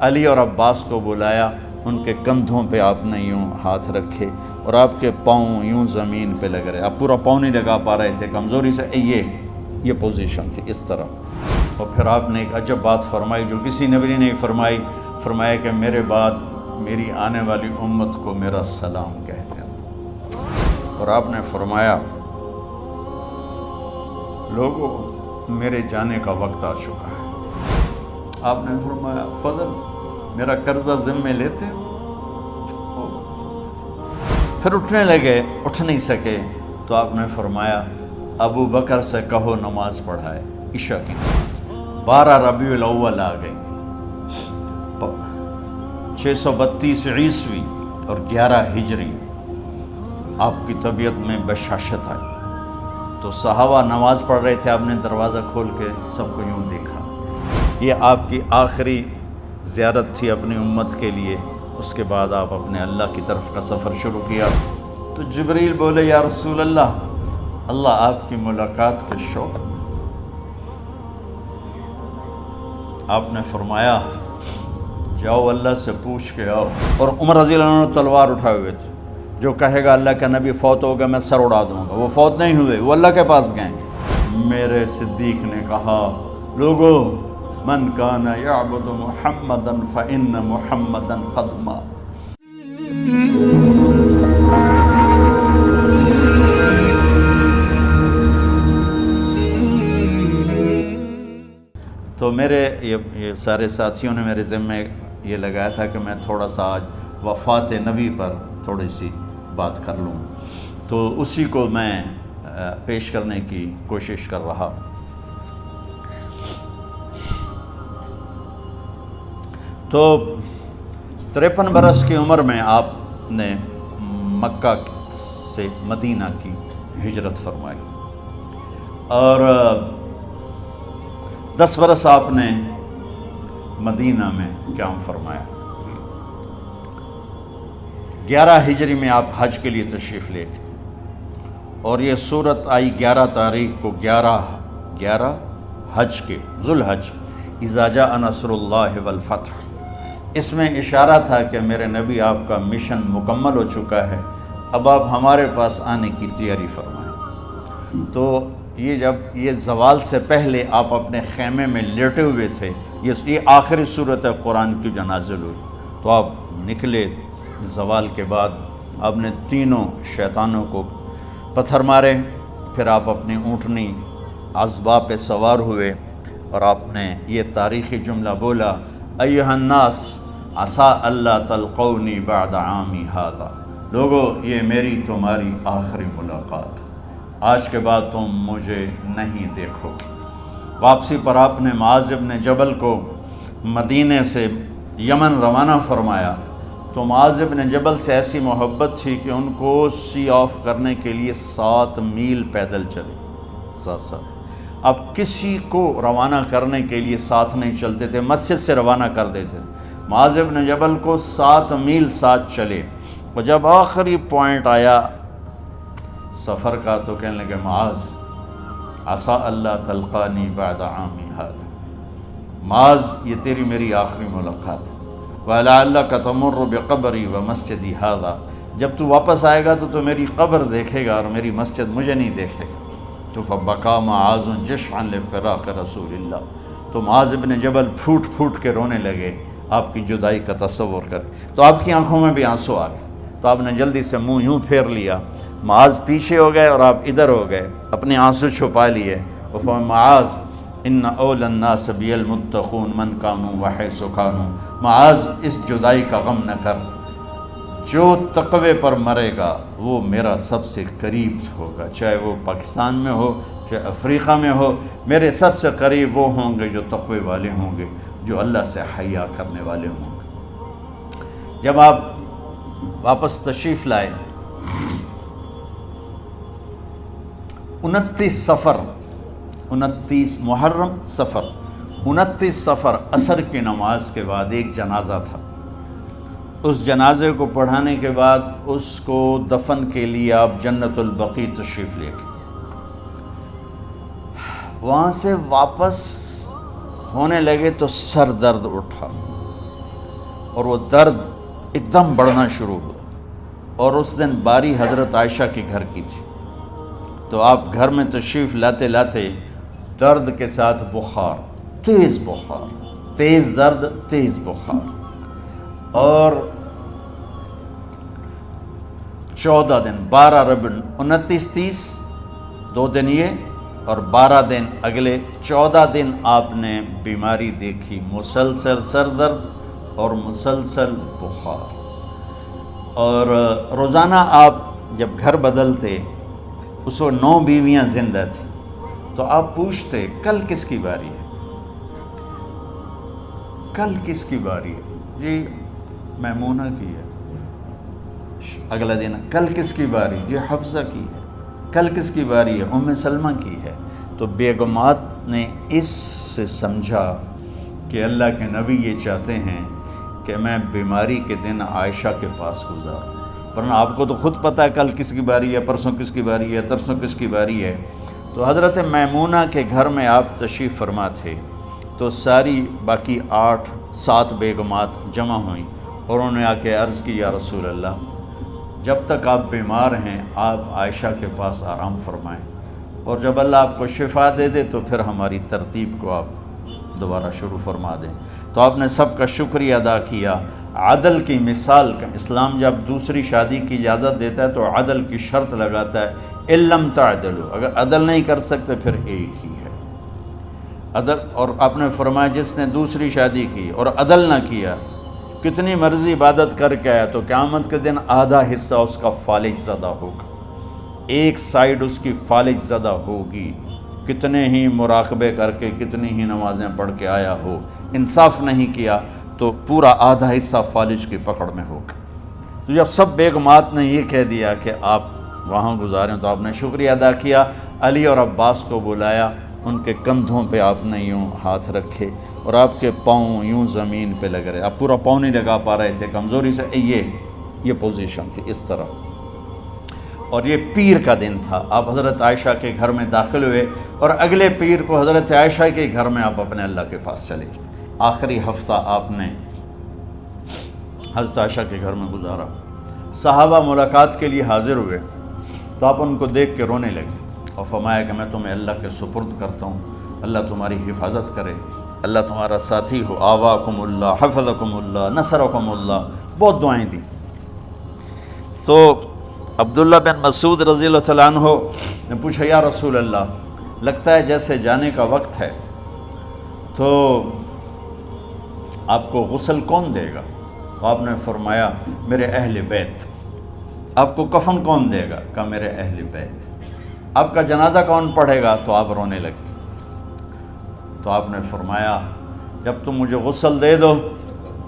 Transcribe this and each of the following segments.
علی اور عباس کو بلایا، ان کے کندھوں پہ آپ نے یوں ہاتھ رکھے اور آپ کے پاؤں یوں زمین پہ لگ رہے، آپ پورا پاؤں نہیں لگا پا رہے تھے کمزوری سے، یہ پوزیشن تھی اس طرح۔ اور پھر آپ نے ایک عجب بات فرمائی جو کسی نبی نے نہیں فرمائی، فرمایا کہ میرے بعد میری آنے والی امت کو میرا سلام کہتے ہیں۔ اور آپ نے فرمایا لوگوں میرے جانے کا وقت آ چکا ہے۔ آپ نے فرمایا فضل میرا قرضہ ذمے لیتے ہو؟ پھر اٹھنے لگے، اٹھ نہیں سکے تو آپ نے فرمایا ابو بکر سے کہو نماز پڑھائے، عشاء کی نماز۔ 12 ربیع الاول آ گئی، 632 عیسوی اور 11 ہجری، آپ کی طبیعت میں بشاشت آئی تو صحابہ نماز پڑھ رہے تھے، آپ نے دروازہ کھول کے سب کو یوں دیکھا۔ یہ آپ کی آخری زیارت تھی اپنی امت کے لیے، اس کے بعد آپ اپنے اللہ کی طرف کا سفر شروع کیا۔ تو جبریل بولے یا رسول اللہ، اللہ آپ کی ملاقات کے شوق۔ آپ نے فرمایا جاؤ اللہ سے پوچھ کے آؤ۔ اور عمر رضی اللہ عنہ تلوار اٹھائے ہوئے تھے، جو کہے گا اللہ کا نبی فوت ہو گیا میں سر اڑا دوں گا، وہ فوت نہیں ہوئے، وہ اللہ کے پاس گئے۔ میرے صدیق نے کہا لوگو من کان یعبد محمدا فإن محمدا قد مات۔ تو میرے یہ سارے ساتھیوں نے میرے ذمے یہ لگایا تھا کہ میں تھوڑا سا آج وفات نبی پر تھوڑی سی بات کر لوں، تو اسی کو میں پیش کرنے کی کوشش کر رہا۔ تو 53 برس کی عمر میں آپ نے مکہ سے مدینہ کی ہجرت فرمائی، اور 10 برس آپ نے مدینہ میں قیام فرمایا۔ 11 ہجری میں آپ حج کے لیے تشریف لے گئے، اور یہ صورت آئی 11 تاریخ کو، 11 حج کے، ذوالحج، اذا جاء نصر اللہ والفتح۔ اس میں اشارہ تھا کہ میرے نبی آپ کا مشن مکمل ہو چکا ہے، اب آپ ہمارے پاس آنے کی تیاری فرمائیں۔ تو جب یہ زوال سے پہلے آپ اپنے خیمے میں لیٹے ہوئے تھے، یہ آخری صورت قرآن کی جو نازل ہوئی، تو آپ نکلے زوال کے بعد، آپ نے تینوں شیطانوں کو پتھر مارے، پھر آپ اپنی اونٹنی عذبہ پہ سوار ہوئے، اور آپ نے یہ تاریخی جملہ بولا ایھا الناس عسیٰ اللہ تلقونی بعد عامی ھذا، لوگو یہ میری تمہاری آخری ملاقات، آج کے بعد تم مجھے نہیں دیکھو گے۔ واپسی پر آپ نے معاذ بن جبل کو مدینے سے یمن روانہ فرمایا، تو معاذ بن جبل سے ایسی محبت تھی کہ ان کو سی آف کرنے کے لیے 7 میل پیدل چلے، ساتھ اب کسی کو روانہ کرنے کے لیے ساتھ نہیں چلتے تھے، مسجد سے روانہ کر دیتے تھے۔ معاذ بن جبل کو 7 میل ساتھ چلے، اور جب آخری پوائنٹ آیا سفر کا تو کہنے لگے معاذ عسیٰ اللہ تلقانی بعد عامی ھذا، معاذ یہ تیری میری آخری ملاقات ہے، وَلَعَلَّكَ تَمُرُّ بِقَبْرِي وَمَسْجِدِي ھذا، جب تو واپس آئے گا تو میری قبر دیکھے گا اور میری مسجد مجھے نہیں دیکھے گا۔ تو فَبَكَىٰ مُعَاذٌ جِشْعًا لِفِرَاقِ رسول اللہ، تو معاذ بن جبل پھوٹ پھوٹ کے رونے لگے آپ کی جدائی کا تصور کر، تو آپ کی آنکھوں میں بھی آنسو آ گئے، تو آپ نے جلدی سے منہ یوں پھیر لیا، معاذ پیچھے ہو گئے اور آپ ادھر ہو گئے، اپنے آنسو چھپا لیے، وَفَمَا معاذ ان اول الناس بی المتقون من کانوا وحیث کانوا، معاذ اس جدائی کا غم نہ کر، جو تقوی پر مرے گا وہ میرا سب سے قریب ہوگا، چاہے وہ پاکستان میں ہو چاہے افریقہ میں ہو، میرے سب سے قریب وہ ہوں گے جو تقوی والے ہوں گے، جو اللہ سے حیا کرنے والے ہوں گے۔ جب آپ واپس تشریف لائے، 29 محرم صفر، 29 صفر عصر کی نماز کے بعد ایک جنازہ تھا، اس جنازے کو پڑھانے کے بعد اس کو دفن کے لیے آپ جنت البقیع تشریف لے گئے۔ وہاں سے واپس ہونے لگے تو سر درد اٹھا، اور وہ درد ایک دم بڑھنا شروع ہوا، اور اس دن باری حضرت عائشہ کے گھر کی تھی، تو آپ گھر میں تشریف لاتے لاتے درد کے ساتھ بخار، تیز درد، تیز بخار، اور 14 دن 12 ربیع 29 30 2 دن یہ اور 12 دن اگلے 14 دن آپ نے بیماری دیکھی، مسلسل سر درد اور مسلسل بخار۔ اور روزانہ آپ جب گھر بدلتے، اس وقت 9 بیویاں زندہ تھیں، تو آپ پوچھتے کل کس کی باری ہے، کل کس کی باری ہے؟ جی میمونہ کی ہے۔ اگلا دن کل کس کی باری؟ جی حفصہ کی ہے۔ کل کس کی باری ہے؟ ام سلمہ کی ہے۔ تو بیگمات نے اس سے سمجھا کہ اللہ کے نبی یہ چاہتے ہیں کہ میں بیماری کے دن عائشہ کے پاس گزاروں، ورنہ آپ کو تو خود پتہ ہے کل کس کی باری ہے، پرسوں کس کی باری ہے، ترسوں کس کی باری ہے۔ تو حضرت میمونہ کے گھر میں آپ تشریف فرما تھے، تو ساری باقی 7 بیگمات جمع ہوئیں اور انہوں نے آ کے عرض کی، یا رسول اللہ، جب تک آپ بیمار ہیں آپ عائشہ کے پاس آرام فرمائیں، اور جب اللہ آپ کو شفا دے دے تو پھر ہماری ترتیب کو آپ دوبارہ شروع فرما دیں۔ تو آپ نے سب کا شکریہ ادا کیا۔ عدل کی مثال کا اسلام جب دوسری شادی کی اجازت دیتا ہے تو عدل کی شرط لگاتا ہے، اِلَّمْ تَعْدِلُوا، اگر عدل نہیں کر سکتے پھر ایک ہی ہے عدل۔ اور آپ نے فرمایا جس نے دوسری شادی کی اور عدل نہ کیا، کتنی مرضی عبادت کر کے آیا، تو قیامت کے دن آدھا حصہ اس کا فالج زدہ ہوگا، ایک سائیڈ اس کی فالج زدہ ہوگی، کتنے ہی مراقبے کر کے کتنی ہی نمازیں پڑھ کے آیا ہو، انصاف نہیں کیا تو پورا آدھا حصہ فالج کی پکڑ میں ہوگا۔ تو جب سب بیگمات نے یہ کہہ دیا کہ آپ وہاں گزاریں، تو آپ نے شکریہ ادا کیا، علی اور عباس کو بلایا، ان کے کندھوں پہ آپ نے یوں ہاتھ رکھے اور آپ کے پاؤں یوں زمین پہ لگ رہے، آپ پورا پاؤں نہیں لگا پا رہے تھے کمزوری سے، یہ پوزیشن تھی اس طرح۔ اور یہ پیر کا دن تھا، آپ حضرت عائشہ کے گھر میں داخل ہوئے، اور اگلے پیر کو حضرت عائشہ کے گھر میں آپ اپنے اللہ کے پاس چلے گئے۔ آخری ہفتہ آپ نے حضرت عائشہ کے گھر میں گزارا۔ صحابہ ملاقات کے لیے حاضر ہوئے تو آپ ان کو دیکھ کے رونے لگے اور فرمایا کہ میں تمہیں اللہ کے سپرد کرتا ہوں، اللہ تمہاری حفاظت کرے، اللہ تمہارا ساتھی ہو، آواکم اللہ، حفظکم اللہ، نصرکم اللہ، بہت دعائیں دیں۔ تو عبداللہ بن مسعود رضی اللہ تعالیٰ عنہ نے پوچھا، یا رسول اللہ، لگتا ہے جیسے جانے کا وقت ہے، تو آپ کو غسل کون دے گا؟ تو آپ نے فرمایا میرے اہل بیت۔ آپ کو کفن کون دے گا؟ کہا میرے اہل بیت۔ آپ کا جنازہ کون پڑھے گا؟ تو آپ رونے لگے۔ تو آپ نے فرمایا جب تم مجھے غسل دے دو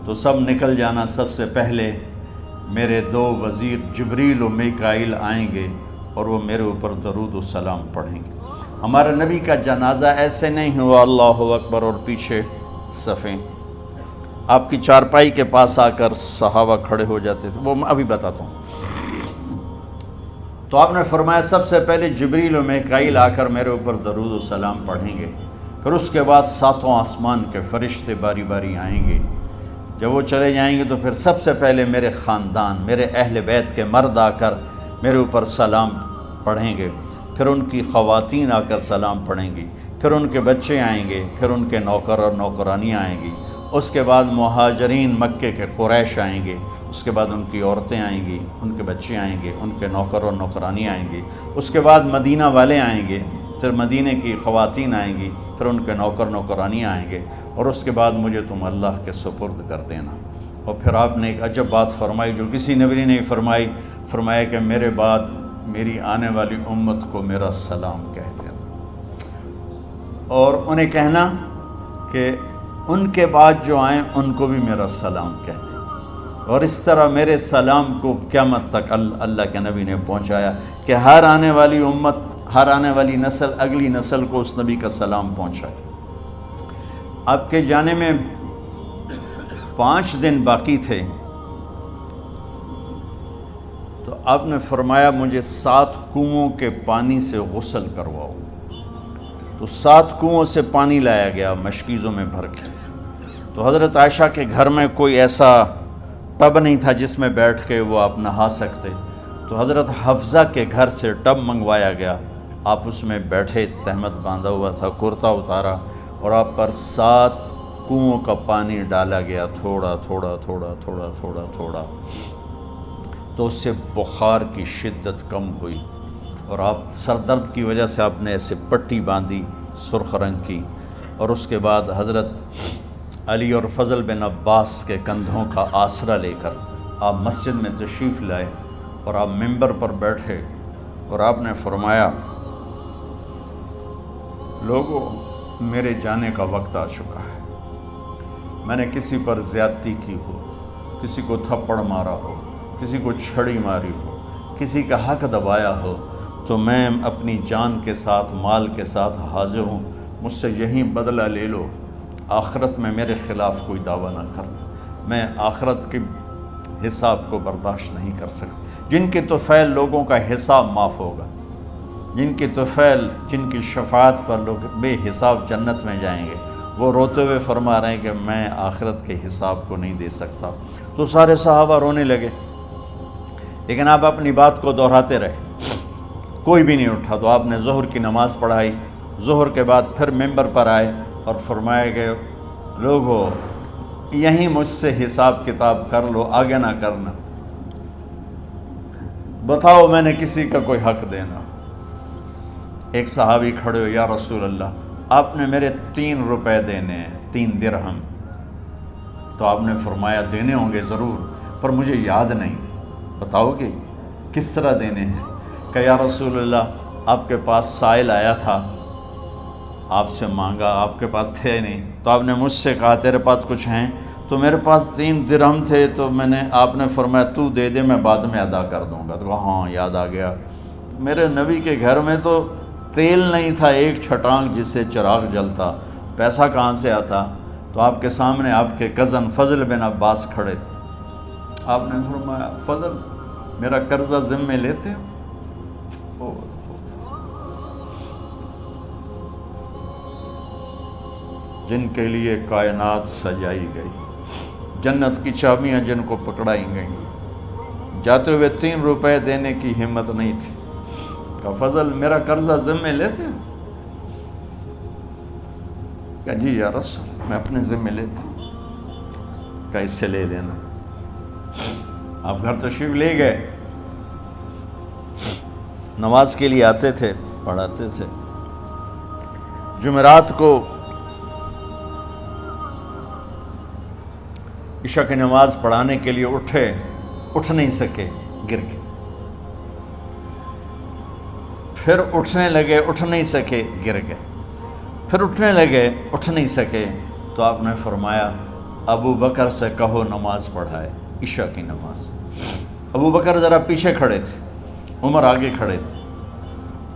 تو سب نکل جانا، سب سے پہلے میرے 2 وزیر جبریل و میکائیل آئیں گے اور وہ میرے اوپر درود و سلام پڑھیں گے۔ ہمارے نبی کا جنازہ ایسے نہیں ہوا اللہ اکبر اور پیچھے صفیں، آپ کی چارپائی کے پاس آ کر صحابہ کھڑے ہو جاتے تھے، وہ میں ابھی بتاتا ہوں۔ تو آپ نے فرمایا سب سے پہلے جبریل و میکائیل آ کر میرے اوپر درود و سلام پڑھیں گے، پھر اس کے بعد 7 آسمان کے فرشتے باری باری آئیں گے۔ جب وہ چلے جائیں گے تو پھر سب سے پہلے میرے خاندان، میرے اہل بیت کے مرد آ کر میرے اوپر سلام پڑھیں گے، پھر ان کی خواتین آ کر سلام پڑھیں گی، پھر ان کے بچے آئیں گے، پھر ان کے نوکر اور نوکرانیاں آئیں گی، اس کے بعد مہاجرین مکے کے قریش آئیں گے، اس کے بعد ان کی عورتیں آئیں گی، ان کے بچے آئیں گے، ان کے نوکر اور نوکرانی آئیں گی، اس کے بعد مدینہ والے آئیں گے، پھر مدینہ کی خواتین آئیں گی، پھر ان کے نوکر نوکرانی آئیں گے، اور اس کے بعد مجھے تم اللہ کے سپرد کر دینا۔ اور پھر آپ نے ایک عجب بات فرمائی جو کسی نبی نے نہیں فرمائی، فرمایا کہ میرے بعد میری آنے والی امت کو میرا سلام کہہ دینا، اور انہیں کہنا کہ ان کے بعد جو آئیں ان کو بھی میرا سلام کہہ دیں، اور اس طرح میرے سلام کو قیامت تک اللہ کے نبی نے پہنچایا کہ ہر آنے والی امت، ہر آنے والی نسل، اگلی نسل کو اس نبی کا سلام پہنچائے۔ آپ کے جانے میں 5 دن باقی تھے، تو آپ نے فرمایا مجھے 7 کنوؤں کے پانی سے غسل کرواؤ۔ تو 7 کنوؤں سے پانی لایا گیا مشکیزوں میں بھر کے۔ تو حضرت عائشہ کے گھر میں کوئی ایسا ٹب نہیں تھا جس میں بیٹھ کے وہ آپ نہا سکتے، تو حضرت حفصہ کے گھر سے ٹب منگوایا گیا، آپ اس میں بیٹھے، تہمت باندھا ہوا تھا، کرتا اتارا، اور آپ پر 7 کنوؤں کا پانی ڈالا گیا، تھوڑا تھوڑا تھوڑا تھوڑا تھوڑا تھوڑا، تو اس سے بخار کی شدت کم ہوئی، اور آپ سر درد کی وجہ سے آپ نے ایسے پٹی باندھی سرخ رنگ کی، اور اس کے بعد حضرت علی اور فضل بن عباس کے کندھوں کا آسرا لے کر آپ مسجد میں تشریف لائے، اور آپ منبر پر بیٹھے، اور آپ نے فرمایا، لوگوں، میرے جانے کا وقت آ چکا ہے، میں نے کسی پر زیادتی کی ہو، کسی کو تھپڑ مارا ہو، کسی کو چھڑی ماری ہو، کسی کا حق دبایا ہو، تو میں اپنی جان کے ساتھ، مال کے ساتھ حاضر ہوں، مجھ سے یہیں بدلہ لے لو، آخرت میں میرے خلاف کوئی دعویٰ نہ کرنا، میں آخرت کے حساب کو برداشت نہیں کر سکتا۔ جن کے طفیل لوگوں کا حساب معاف ہوگا، جن کے طفیل، جن کی شفاعت پر لوگ بے حساب جنت میں جائیں گے، وہ روتے ہوئے فرما رہے ہیں کہ میں آخرت کے حساب کو نہیں دے سکتا۔ تو سارے صحابہ رونے لگے، لیکن آپ اپنی بات کو دہراتے رہے، کوئی بھی نہیں اٹھا۔ تو آپ نے ظہر کی نماز پڑھائی، ظہر کے بعد پھر منبر پر آئے اور فرمایا کہ لوگو، یہیں مجھ سے حساب کتاب کر لو، آگے نہ کرنا، بتاؤ میں نے کسی کا کوئی حق دینا۔ ایک صحابی کھڑے ہو، یا رسول اللہ، آپ نے میرے 3 روپے دینے ہیں، 3 درہم۔ تو آپ نے فرمایا دینے ہوں گے ضرور، پر مجھے یاد نہیں، بتاؤ گے کس طرح دینے ہیں؟ کہ یا رسول اللہ، آپ کے پاس سائل آیا تھا، آپ سے مانگا، آپ کے پاس تھے نہیں، تو آپ نے مجھ سے کہا تیرے پاس کچھ ہیں؟ تو میرے پاس 3 درہم تھے، تو آپ نے فرمایا تو دے دے، میں بعد میں ادا کر دوں گا۔ تو کہا ہاں یاد آ گیا، میرے نبی کے گھر میں تو تیل نہیں تھا ایک چھٹانگ جس سے چراغ جلتا، پیسہ کہاں سے آتا؟ تو آپ کے سامنے آپ کے کزن فضل بن عباس کھڑے تھے، آپ نے فرمایا فضل، میرا قرضہ ذمے لیتے ہو؟ جن کے لیے کائنات سجائی گئی، جنت کی چابیاں جن کو پکڑائی گئیں، جاتے ہوئے 3 روپے دینے کی ہمت نہیں تھی، کہا فضل میرا قرضہ ذمے لیتے ہو؟ کہا جی یا رسول، میں اپنے ذمے لیتا ہوں۔ کہا اس سے لے لینا۔ آپ گھر تشریف لے گئے، نماز کے لیے آتے تھے، پڑھاتے تھے۔ جمعرات کو عشاء کی نماز پڑھانے کے لیے اٹھ نہیں سکے، گر گئے، پھر اٹھنے لگے، اٹھ نہیں سکے، گر گئے، پھر اٹھنے لگے، اٹھ نہیں سکے، تو آپ نے فرمایا ابو بکر سے کہو نماز پڑھائے، عشاء کی نماز۔ ابو بکر ذرا پیچھے کھڑے تھے، عمر آگے کھڑے تھے،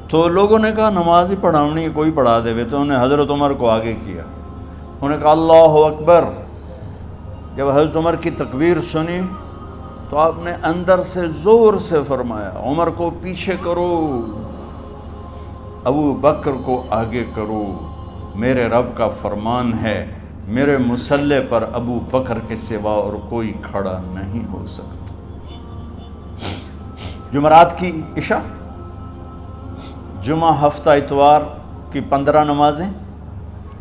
تو لوگوں نے کہا نماز ہی پڑھاونی ہے، کوئی پڑھا دے تو انہوں نے حضرت عمر کو آگے کیا، انہوں نے کہا اللہ اکبر۔ جب حضرت عمر کی تکبیر سنی تو آپ نے اندر سے زور سے فرمایا عمر کو پیچھے کرو، ابو بکر کو آگے کرو، میرے رب کا فرمان ہے، میرے مصلی پر ابو بکر کے سوا اور کوئی کھڑا نہیں ہو سکتا۔ جمعرات کی عشاء، جمعہ ہفتہ اتوار کی 15 نمازیں،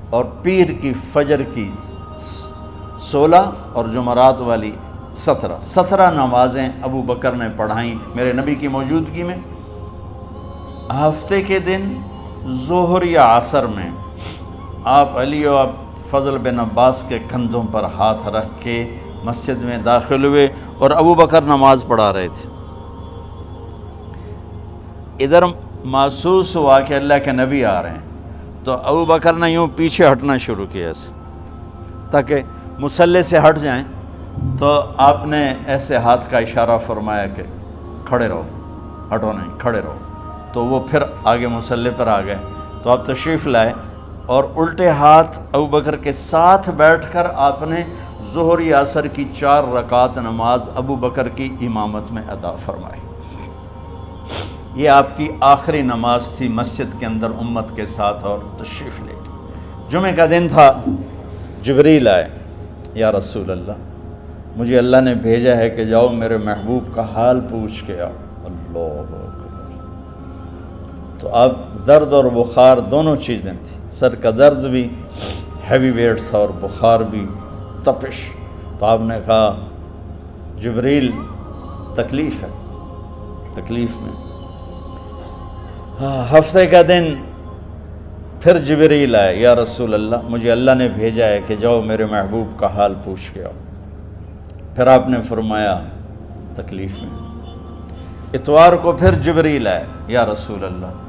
اور پیر کی فجر کی 16 اور جمعرات والی 17 نمازیں ابو بکر نے پڑھائیں میرے نبی کی موجودگی میں۔ ہفتے کے دن ظہر یا عصر میں آپ علی و فضل بن عباس کے کندھوں پر ہاتھ رکھ کے مسجد میں داخل ہوئے اور ابو بکر نماز پڑھا رہے تھے۔ ادھر محسوس ہوا کہ اللہ کے نبی آ رہے ہیں، تو ابو بکر نے یوں پیچھے ہٹنا شروع کیا ایسے تاکہ مصلی سے ہٹ جائیں، تو آپ نے ایسے ہاتھ کا اشارہ فرمایا کہ کھڑے رہو، ہٹو نہیں، کھڑے رہو۔ تو وہ پھر آگے مصلی پر آ گئے، تو آپ تشریف لائے اور الٹے ہاتھ ابو بکر کے ساتھ بیٹھ کر آپ نے ظہر یا عصر کی 4 رکعت نماز ابو بکر کی امامت میں ادا فرمائی۔ یہ آپ کی آخری نماز تھی مسجد کے اندر امت کے ساتھ اور تشریف لے کے۔ جمعہ کا دن تھا، جبریل آئے، یا رسول اللہ مجھے اللہ نے بھیجا ہے کہ جاؤ میرے محبوب کا حال پوچھ کے آؤ۔ اللہ اکبر۔ تو اب درد اور بخار دونوں چیزیں تھیں، سر کا درد بھی ہیوی ویٹ تھا اور بخار بھی، تپش۔ تو آپ نے کہا جبریل تکلیف ہے، تکلیف میں۔ ہفتے کا دن پھر جبریل آئے، یا رسول اللہ مجھے اللہ نے بھیجا ہے کہ جاؤ میرے محبوب کا حال پوچھ کے آؤ۔ پھر آپ نے فرمایا تکلیف میں۔ اتوار کو پھر جبریل آئے، یا رسول اللہ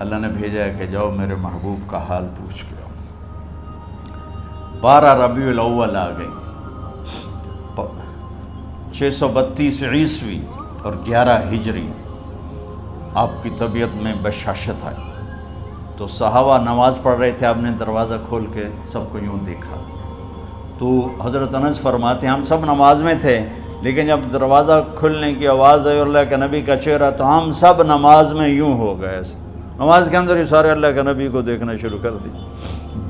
اللہ نے بھیجا ہے کہ جاؤ میرے محبوب کا حال پوچھ کے آؤ۔ 12 ربیع الاول آ گئی، 632 عیسوی اور 11 ہجری، آپ کی طبیعت میں بشاشت آئی۔ تو صحابہ نماز پڑھ رہے تھے، آپ نے دروازہ کھول کے سب کو یوں دیکھا۔ تو حضرت انس فرماتے ہیں ہم سب نماز میں تھے، لیکن جب دروازہ کھلنے کی آواز آئی اور اللہ کے نبی کا چہرہ، تو ہم سب نماز میں یوں ہو گئے، نماز کے اندر ہی سارے اللہ کے نبی کو دیکھنا شروع کر دی،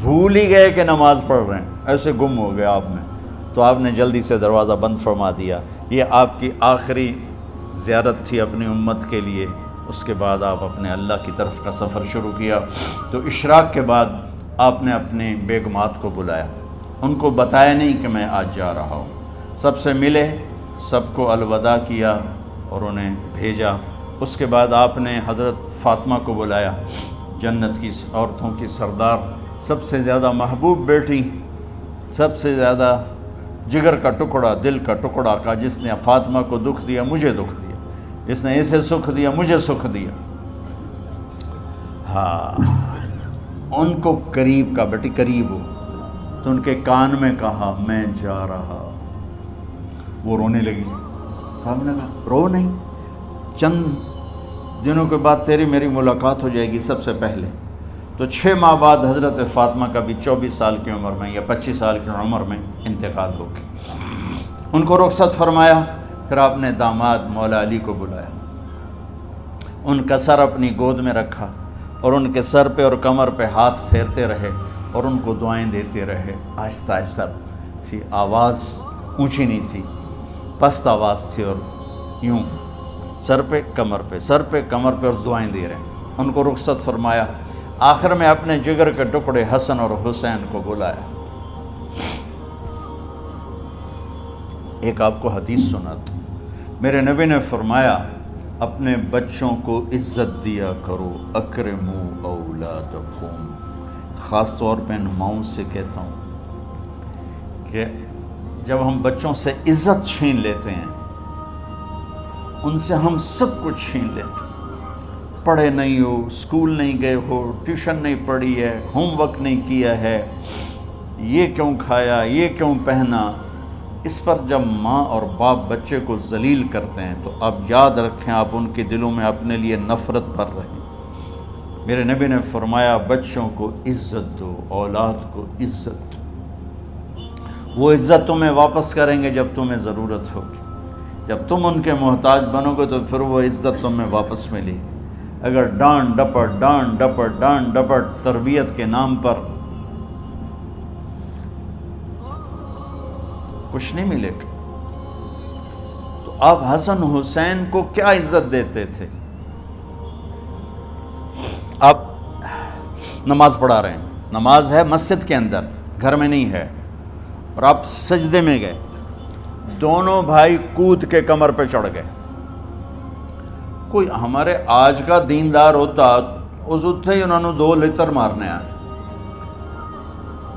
بھول ہی گئے کہ نماز پڑھ رہے ہیں، ایسے گم ہو گئے آپ میں۔ تو آپ نے جلدی سے دروازہ بند فرما دیا۔ یہ آپ کی آخری زیارت تھی اپنی امت کے لیے۔ اس کے بعد آپ اپنے اللہ کی طرف کا سفر شروع کیا۔ تو اشراق کے بعد آپ نے اپنے بیگمات کو بلایا، ان کو بتایا نہیں کہ میں آج جا رہا ہوں، سب سے ملے، سب کو الوداع کیا اور انہیں بھیجا۔ اس کے بعد آپ نے حضرت فاطمہ کو بلایا، جنت کی عورتوں کی سردار، سب سے زیادہ محبوب بیٹی، سب سے زیادہ جگر کا ٹکڑا، دل کا ٹکڑا کا، جس نے فاطمہ کو دکھ دیا مجھے دکھ دیا، جس نے اسے سکھ دیا مجھے سکھ دیا۔ ہاں، ان کو قریب کا، بیٹی قریب ہو، تو ان کے کان میں کہا میں جا رہا۔ وہ رونے لگی، تو ہم نے کہا رو نہیں، چند دنوں کے بعد تیری میری ملاقات ہو جائے گی سب سے پہلے۔ تو 6 ماہ بعد حضرت فاطمہ کا بھی 24 سال کی عمر میں یا 25 سال کی عمر میں انتقال ہو گیا۔ ان کو رخصت فرمایا۔ پھر آپ نے داماد مولا علی کو بلایا، ان کا سر اپنی گود میں رکھا اور ان کے سر پہ اور کمر پہ ہاتھ پھیرتے رہے اور ان کو دعائیں دیتے رہے۔ آہستہ آہستہ تھی، آواز اونچی نہیں تھی، پست آواز تھی، اور یوں سر پہ کمر پہ، سر پہ کمر پہ، اور دعائیں دے رہے ہیں۔ ان کو رخصت فرمایا۔ آخر میں اپنے جگر کے ٹکڑے حسن اور حسین کو بلایا۔ ایک آپ کو حدیث سناتا، میرے نبی نے فرمایا اپنے بچوں کو عزت دیا کرو، اکرموا اولادکم۔ خاص طور پہ ان ماؤں سے کہتا ہوں کہ جب ہم بچوں سے عزت چھین لیتے ہیں، ان سے ہم سب کچھ چھین لیتے ہیں۔ پڑھے نہیں ہو، اسکول نہیں گئے ہو، ٹیوشن نہیں پڑھی ہے، ہوم ورک نہیں کیا ہے، یہ کیوں کھایا، یہ کیوں پہنا، اس پر جب ماں اور باپ بچے کو ذلیل کرتے ہیں تو آپ یاد رکھیں آپ ان کے دلوں میں اپنے لیے نفرت بھر رہے ہیں۔ میرے نبی نے فرمایا بچوں کو عزت دو، اولاد کو عزت دو، وہ عزت تمہیں واپس کریں گے جب تمہیں ضرورت ہوگی۔ جب تم ان کے محتاج بنو گے تو پھر وہ عزت تمہیں واپس ملے۔ اگر ڈانٹ ڈپٹ ڈانٹ ڈپٹ ڈانٹ ڈپٹ تربیت کے نام پر کچھ نہیں ملے گا۔ تو آپ حسن حسین کو کیا عزت دیتے تھے؟ آپ نماز پڑھا رہے ہیں، نماز ہے مسجد کے اندر، گھر میں نہیں ہے، اور آپ سجدے میں گئے، دونوں بھائی کود کے کمر پہ چڑھ گئے۔ کوئی ہمارے آج کا دیندار ہوتا اس اتھے ہی انہوں نے 2 لتر مارنے آئے،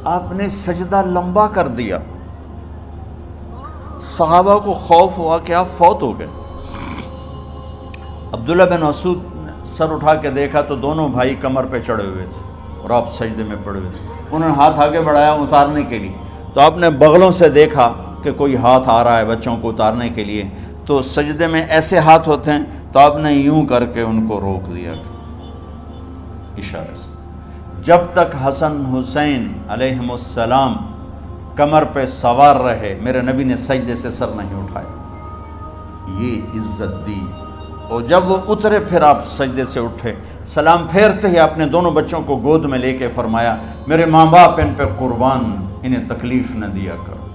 آپ نے سجدہ لمبا کر دیا۔ صحابہ کو خوف ہوا کہ آپ فوت ہو گئے۔ عبداللہ بن مسعود نے سر اٹھا کے دیکھا تو دونوں بھائی کمر پہ چڑھے ہوئے تھے اور آپ سجدے میں پڑے ہوئے تھے۔ انہوں نے ہاتھ آگے بڑھایا اتارنے کے لیے، تو آپ نے بغلوں سے دیکھا کہ کوئی ہاتھ آ رہا ہے بچوں کو اتارنے کے لیے، تو سجدے میں ایسے ہاتھ ہوتے ہیں، تو آپ نے یوں کر کے ان کو روک دیا اشارے سے۔ جب تک حسن حسین علیہم السلام کمر پہ سوار رہے میرے نبی نے سجدے سے سر نہیں اٹھایا، یہ عزت دی۔ اور جب وہ اترے پھر آپ سجدے سے اٹھے، سلام پھیرتے ہی اپنے دونوں بچوں کو گود میں لے کے فرمایا میرے ماں باپ ان پہ قربان، انہیں تکلیف نہ دیا کرو۔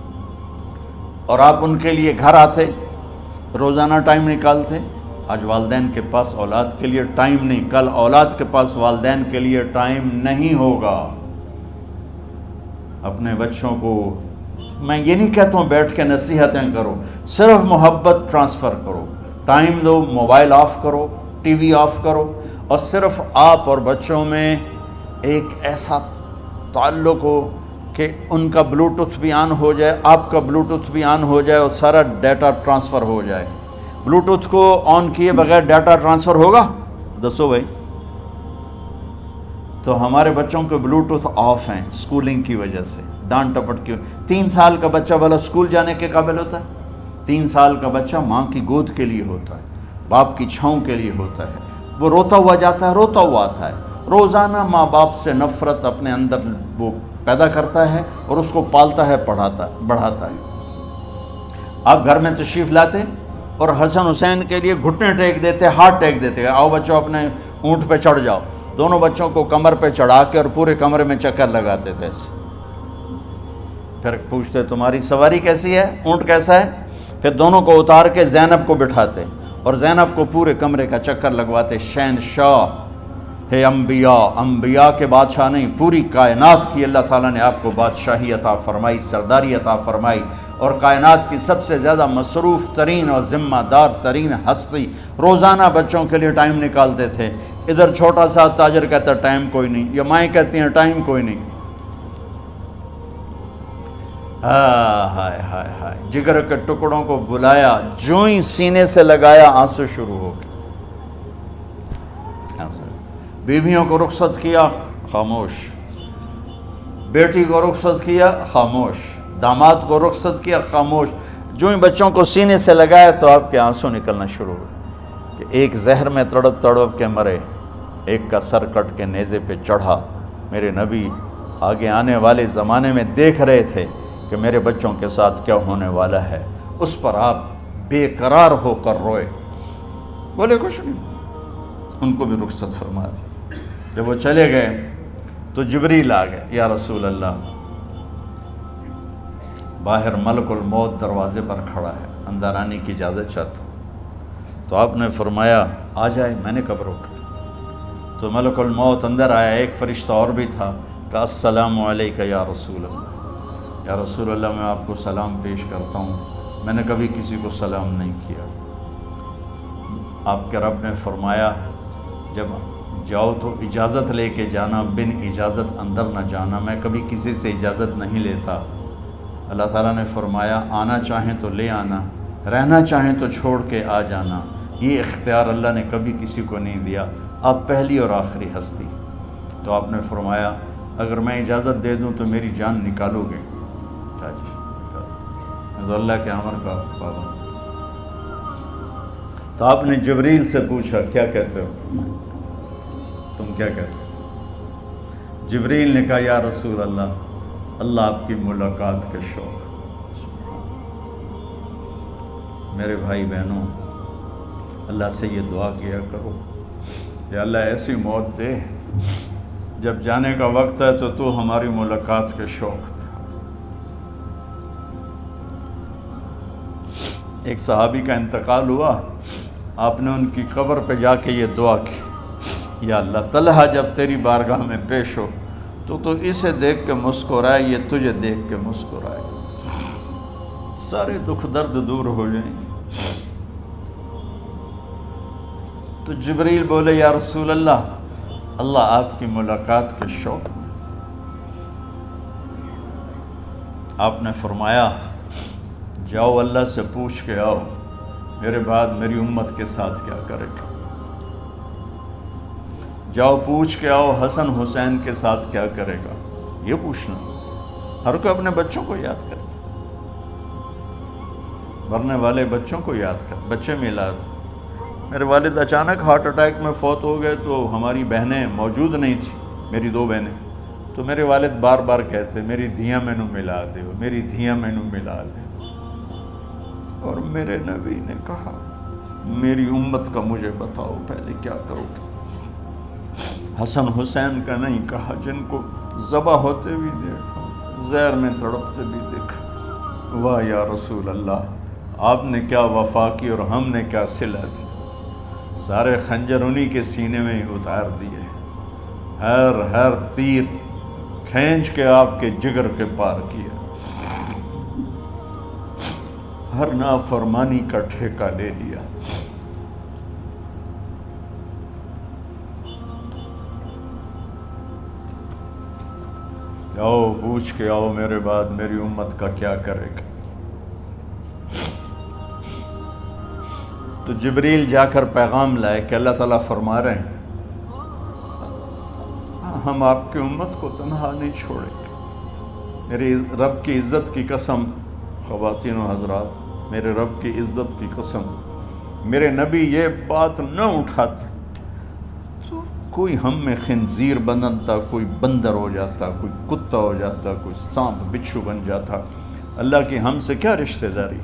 اور آپ ان کے لیے گھر آتے، روزانہ ٹائم نکالتے۔ آج والدین کے پاس اولاد کے لیے ٹائم نہیں، کل اولاد کے پاس والدین کے لیے ٹائم نہیں ہوگا۔ اپنے بچوں کو میں یہ نہیں کہتا ہوں بیٹھ کے نصیحتیں کرو، صرف محبت ٹرانسفر کرو، ٹائم دو، موبائل آف کرو، ٹی وی آف کرو، اور صرف آپ اور بچوں میں ایک ایسا تعلق ہو کہ ان کا بلوٹوتھ بھی آن ہو جائے، آپ کا بلوٹوتھ بھی آن ہو جائے، اور سارا ڈیٹا ٹرانسفر ہو جائے۔ بلوٹوتھ کو آن کیے بغیر ڈیٹا ٹرانسفر ہوگا؟ دسو بھائی۔ تو ہمارے بچوں کے بلوٹوتھ آف ہیں اسکولنگ کی وجہ سے، ڈانٹ ٹپٹ کی۔ 3 سال کا بچہ بھلا اسکول جانے کے قابل ہوتا ہے؟ 3 سال کا بچہ ماں کی گود کے لیے ہوتا ہے، باپ کی چھاؤں کے لیے ہوتا ہے، وہ روتا ہوا جاتا ہے، روتا ہوا آتا ہے، روزانہ ماں باپ سے نفرت اپنے اندر وہ پیدا کرتا ہے اور اس کو پالتا ہے، بڑھاتا ہے۔ آپ گھر میں تشریف لاتے اور حسن حسین کے لیے گھٹنے ٹیک دیتے، ہاتھ ٹیک دیتے، آؤ بچوں اپنے اونٹ پہ چڑھ جاؤ، دونوں بچوں کو کمر پہ چڑھا کے اور پورے کمرے میں چکر لگاتے تھے ایسے۔ پھر پوچھتے تمہاری سواری کیسی ہے، اونٹ کیسا ہے؟ پھر دونوں کو اتار کے زینب کو بٹھاتے اور زینب کو پورے کمرے کا چکر لگواتے۔ شہنشاہ ہے انبیاء کے بادشاہ نہیں، پوری کائنات کی اللہ تعالیٰ نے آپ کو بادشاہی عطا فرمائی، سرداری عطا فرمائی، اور کائنات کی سب سے زیادہ مصروف ترین اور ذمہ دار ترین ہستی روزانہ بچوں کے لیے ٹائم نکالتے تھے۔ ادھر چھوٹا سا تاجر کہتا ہے ٹائم کوئی نہیں، یا مائیں کہتی ہیں ٹائم کوئی نہیں۔ ہائے ہائے ہائے، جگر کے ٹکڑوں کو بلایا، جو ہی سینے سے لگایا آنسو شروع ہو گئے۔ بیویوں کو رخصت کیا، خاموش، بیٹی کو رخصت کیا، خاموش، داماد کو رخصت کیا، خاموش۔ جو ہی بچوں کو سینے سے لگایا تو آپ کے آنسو نکلنا شروع ہوئے کہ ایک زہر میں تڑپ تڑپ کے مرے، ایک کا سر کٹ کے نیزے پہ چڑھا۔ میرے نبی آگے آنے والے زمانے میں دیکھ رہے تھے کہ میرے بچوں کے ساتھ کیا ہونے والا ہے، اس پر آپ بے قرار ہو کر روئے، بولے کچھ نہیں، ان کو بھی رخصت فرما دی۔ جب وہ چلے گئے تو جبریل آ گئے، یا رسول اللہ، باہر ملک الموت دروازے پر کھڑا ہے، اندر آنے کی اجازت چاہتا۔ تو آپ نے فرمایا آ جائے، میں نے کب روکا؟ تو ملک الموت اندر آیا، ایک فرشتہ اور بھی تھا، کہا السلام علیکہ یا رسول اللہ، یا رسول اللہ میں آپ کو سلام پیش کرتا ہوں، میں نے کبھی کسی کو سلام نہیں کیا۔ آپ کے رب نے فرمایا جب جاؤ تو اجازت لے کے جانا، بن اجازت اندر نہ جانا، میں کبھی کسی سے اجازت نہیں لیتا۔ اللہ تعالیٰ نے فرمایا آنا چاہیں تو لے آنا، رہنا چاہیں تو چھوڑ کے آ جانا، یہ اختیار اللہ نے کبھی کسی کو نہیں دیا، آپ پہلی اور آخری ہستی۔ تو آپ نے فرمایا اگر میں اجازت دے دوں تو میری جان نکالو گے؟ تو اللہ کے امر کا پابند۔ تو آپ نے جبریل سے پوچھا کیا کہتے ہو، تم کیا کہتے ہو؟ جبریل نے کہا یا رسول اللہ، اللہ آپ کی ملاقات کے شوق۔ میرے بھائی بہنوں، اللہ سے یہ دعا کیا کرو کہ اللہ ایسی موت دے جب جانے کا وقت ہے تو ہماری ملاقات کے شوق۔ ایک صحابی کا انتقال ہوا، آپ نے ان کی قبر پہ جا کے یہ دعا کی، یا اللہ طلحہ جب تیری بارگاہ میں پیش ہو تو اسے دیکھ کے مسکرائے، یہ تجھے دیکھ کے مسکرائے، سارے دکھ درد دور ہو جائیں۔ تو جبریل بولے یا رسول اللہ، اللہ آپ کی ملاقات کے شوق میں۔ آپ نے فرمایا جاؤ اللہ سے پوچھ کے آؤ میرے بعد میری امت کے ساتھ کیا کرے گا، جاؤ پوچھ کے آؤ حسن حسین کے ساتھ کیا کرے گا۔ یہ پوچھنا، ہر کوئی اپنے بچوں کو یاد کرتا، مرنے والے بچوں کو یاد کر، بچے میلاد۔ میرے والد اچانک ہارٹ اٹیک میں فوت ہو گئے تو ہماری بہنیں موجود نہیں تھیں، میری 2 بہنیں، تو میرے والد بار بار کہتے میری دھیاں مینوں ملا دیو، میری دھیاں مینوں ملا دیو۔ اور میرے نبی نے کہا میری امت کا مجھے بتاؤ پہلے کیا کرو گے۔ حسن حسین کا نہیں کہا، جن کو ذبح ہوتے بھی دیکھا، زہر میں تڑپتے بھی دیکھا، واہ یا رسول اللہ، آپ نے کیا وفا کی اور ہم نے کیا صلہ دی، سارے خنجر انہی کے سینے میں ہی اتار دیے، ہر تیر کھینچ کے آپ کے جگر کے پار کیا، ہر نافرمانی کا ٹھیکہ لے لیا۔ آؤ پوچھ کے آؤ میرے بعد میری امت کا کیا کرے گا۔ تو جبریل جا کر پیغام لائے کہ اللہ تعالیٰ فرما رہے ہیں ہم آپ کی امت کو تنہا نہیں چھوڑیں گے۔ میرے رب کی عزت کی قسم، خواتین و حضرات، میرے رب کی عزت کی قسم، میرے نبی یہ بات نہ اٹھاتے تو کوئی ہم میں خنزیر بنتا، کوئی بندر ہو جاتا، کوئی کتا ہو جاتا، کوئی سانپ بچھو بن جاتا۔ اللہ کی ہم سے کیا رشتہ داری؟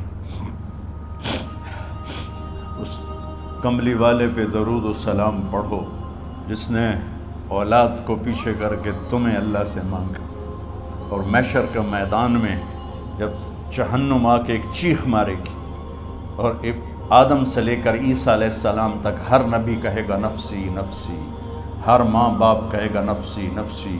اس کملی والے پہ درود و سلام پڑھو جس نے اولاد کو پیچھے کر کے تمہیں اللہ سے مانگا، اور محشر کا میدان میں جب جہنم آ کے ایک چیخ مارے گی اور آدم سے لے کر عیسیٰ علیہ السلام تک ہر نبی کہے گا نفسی نفسی، ہر ماں باپ کہے گا نفسی نفسی،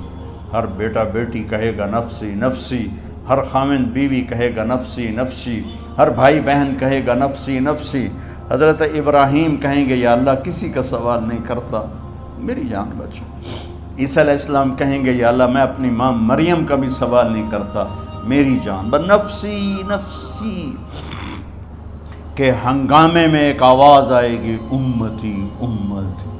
ہر بیٹا بیٹی کہے گا نفسی نفسی، ہر خاوند بیوی کہے گا نفسی نفسی، ہر بھائی بہن کہے گا نفسی نفسی۔ حضرت ابراہیم کہیں گے یا اللہ کسی کا سوال نہیں کرتا، میری جان بچا۔ عیسیٰ علیہ السلام کہیں گے یا اللہ میں اپنی ماں مریم کا بھی سوال نہیں کرتا، میری جان بس نفسی نفسی۔ کہ ہنگامے میں ایک آواز آئے گی امتی امتی۔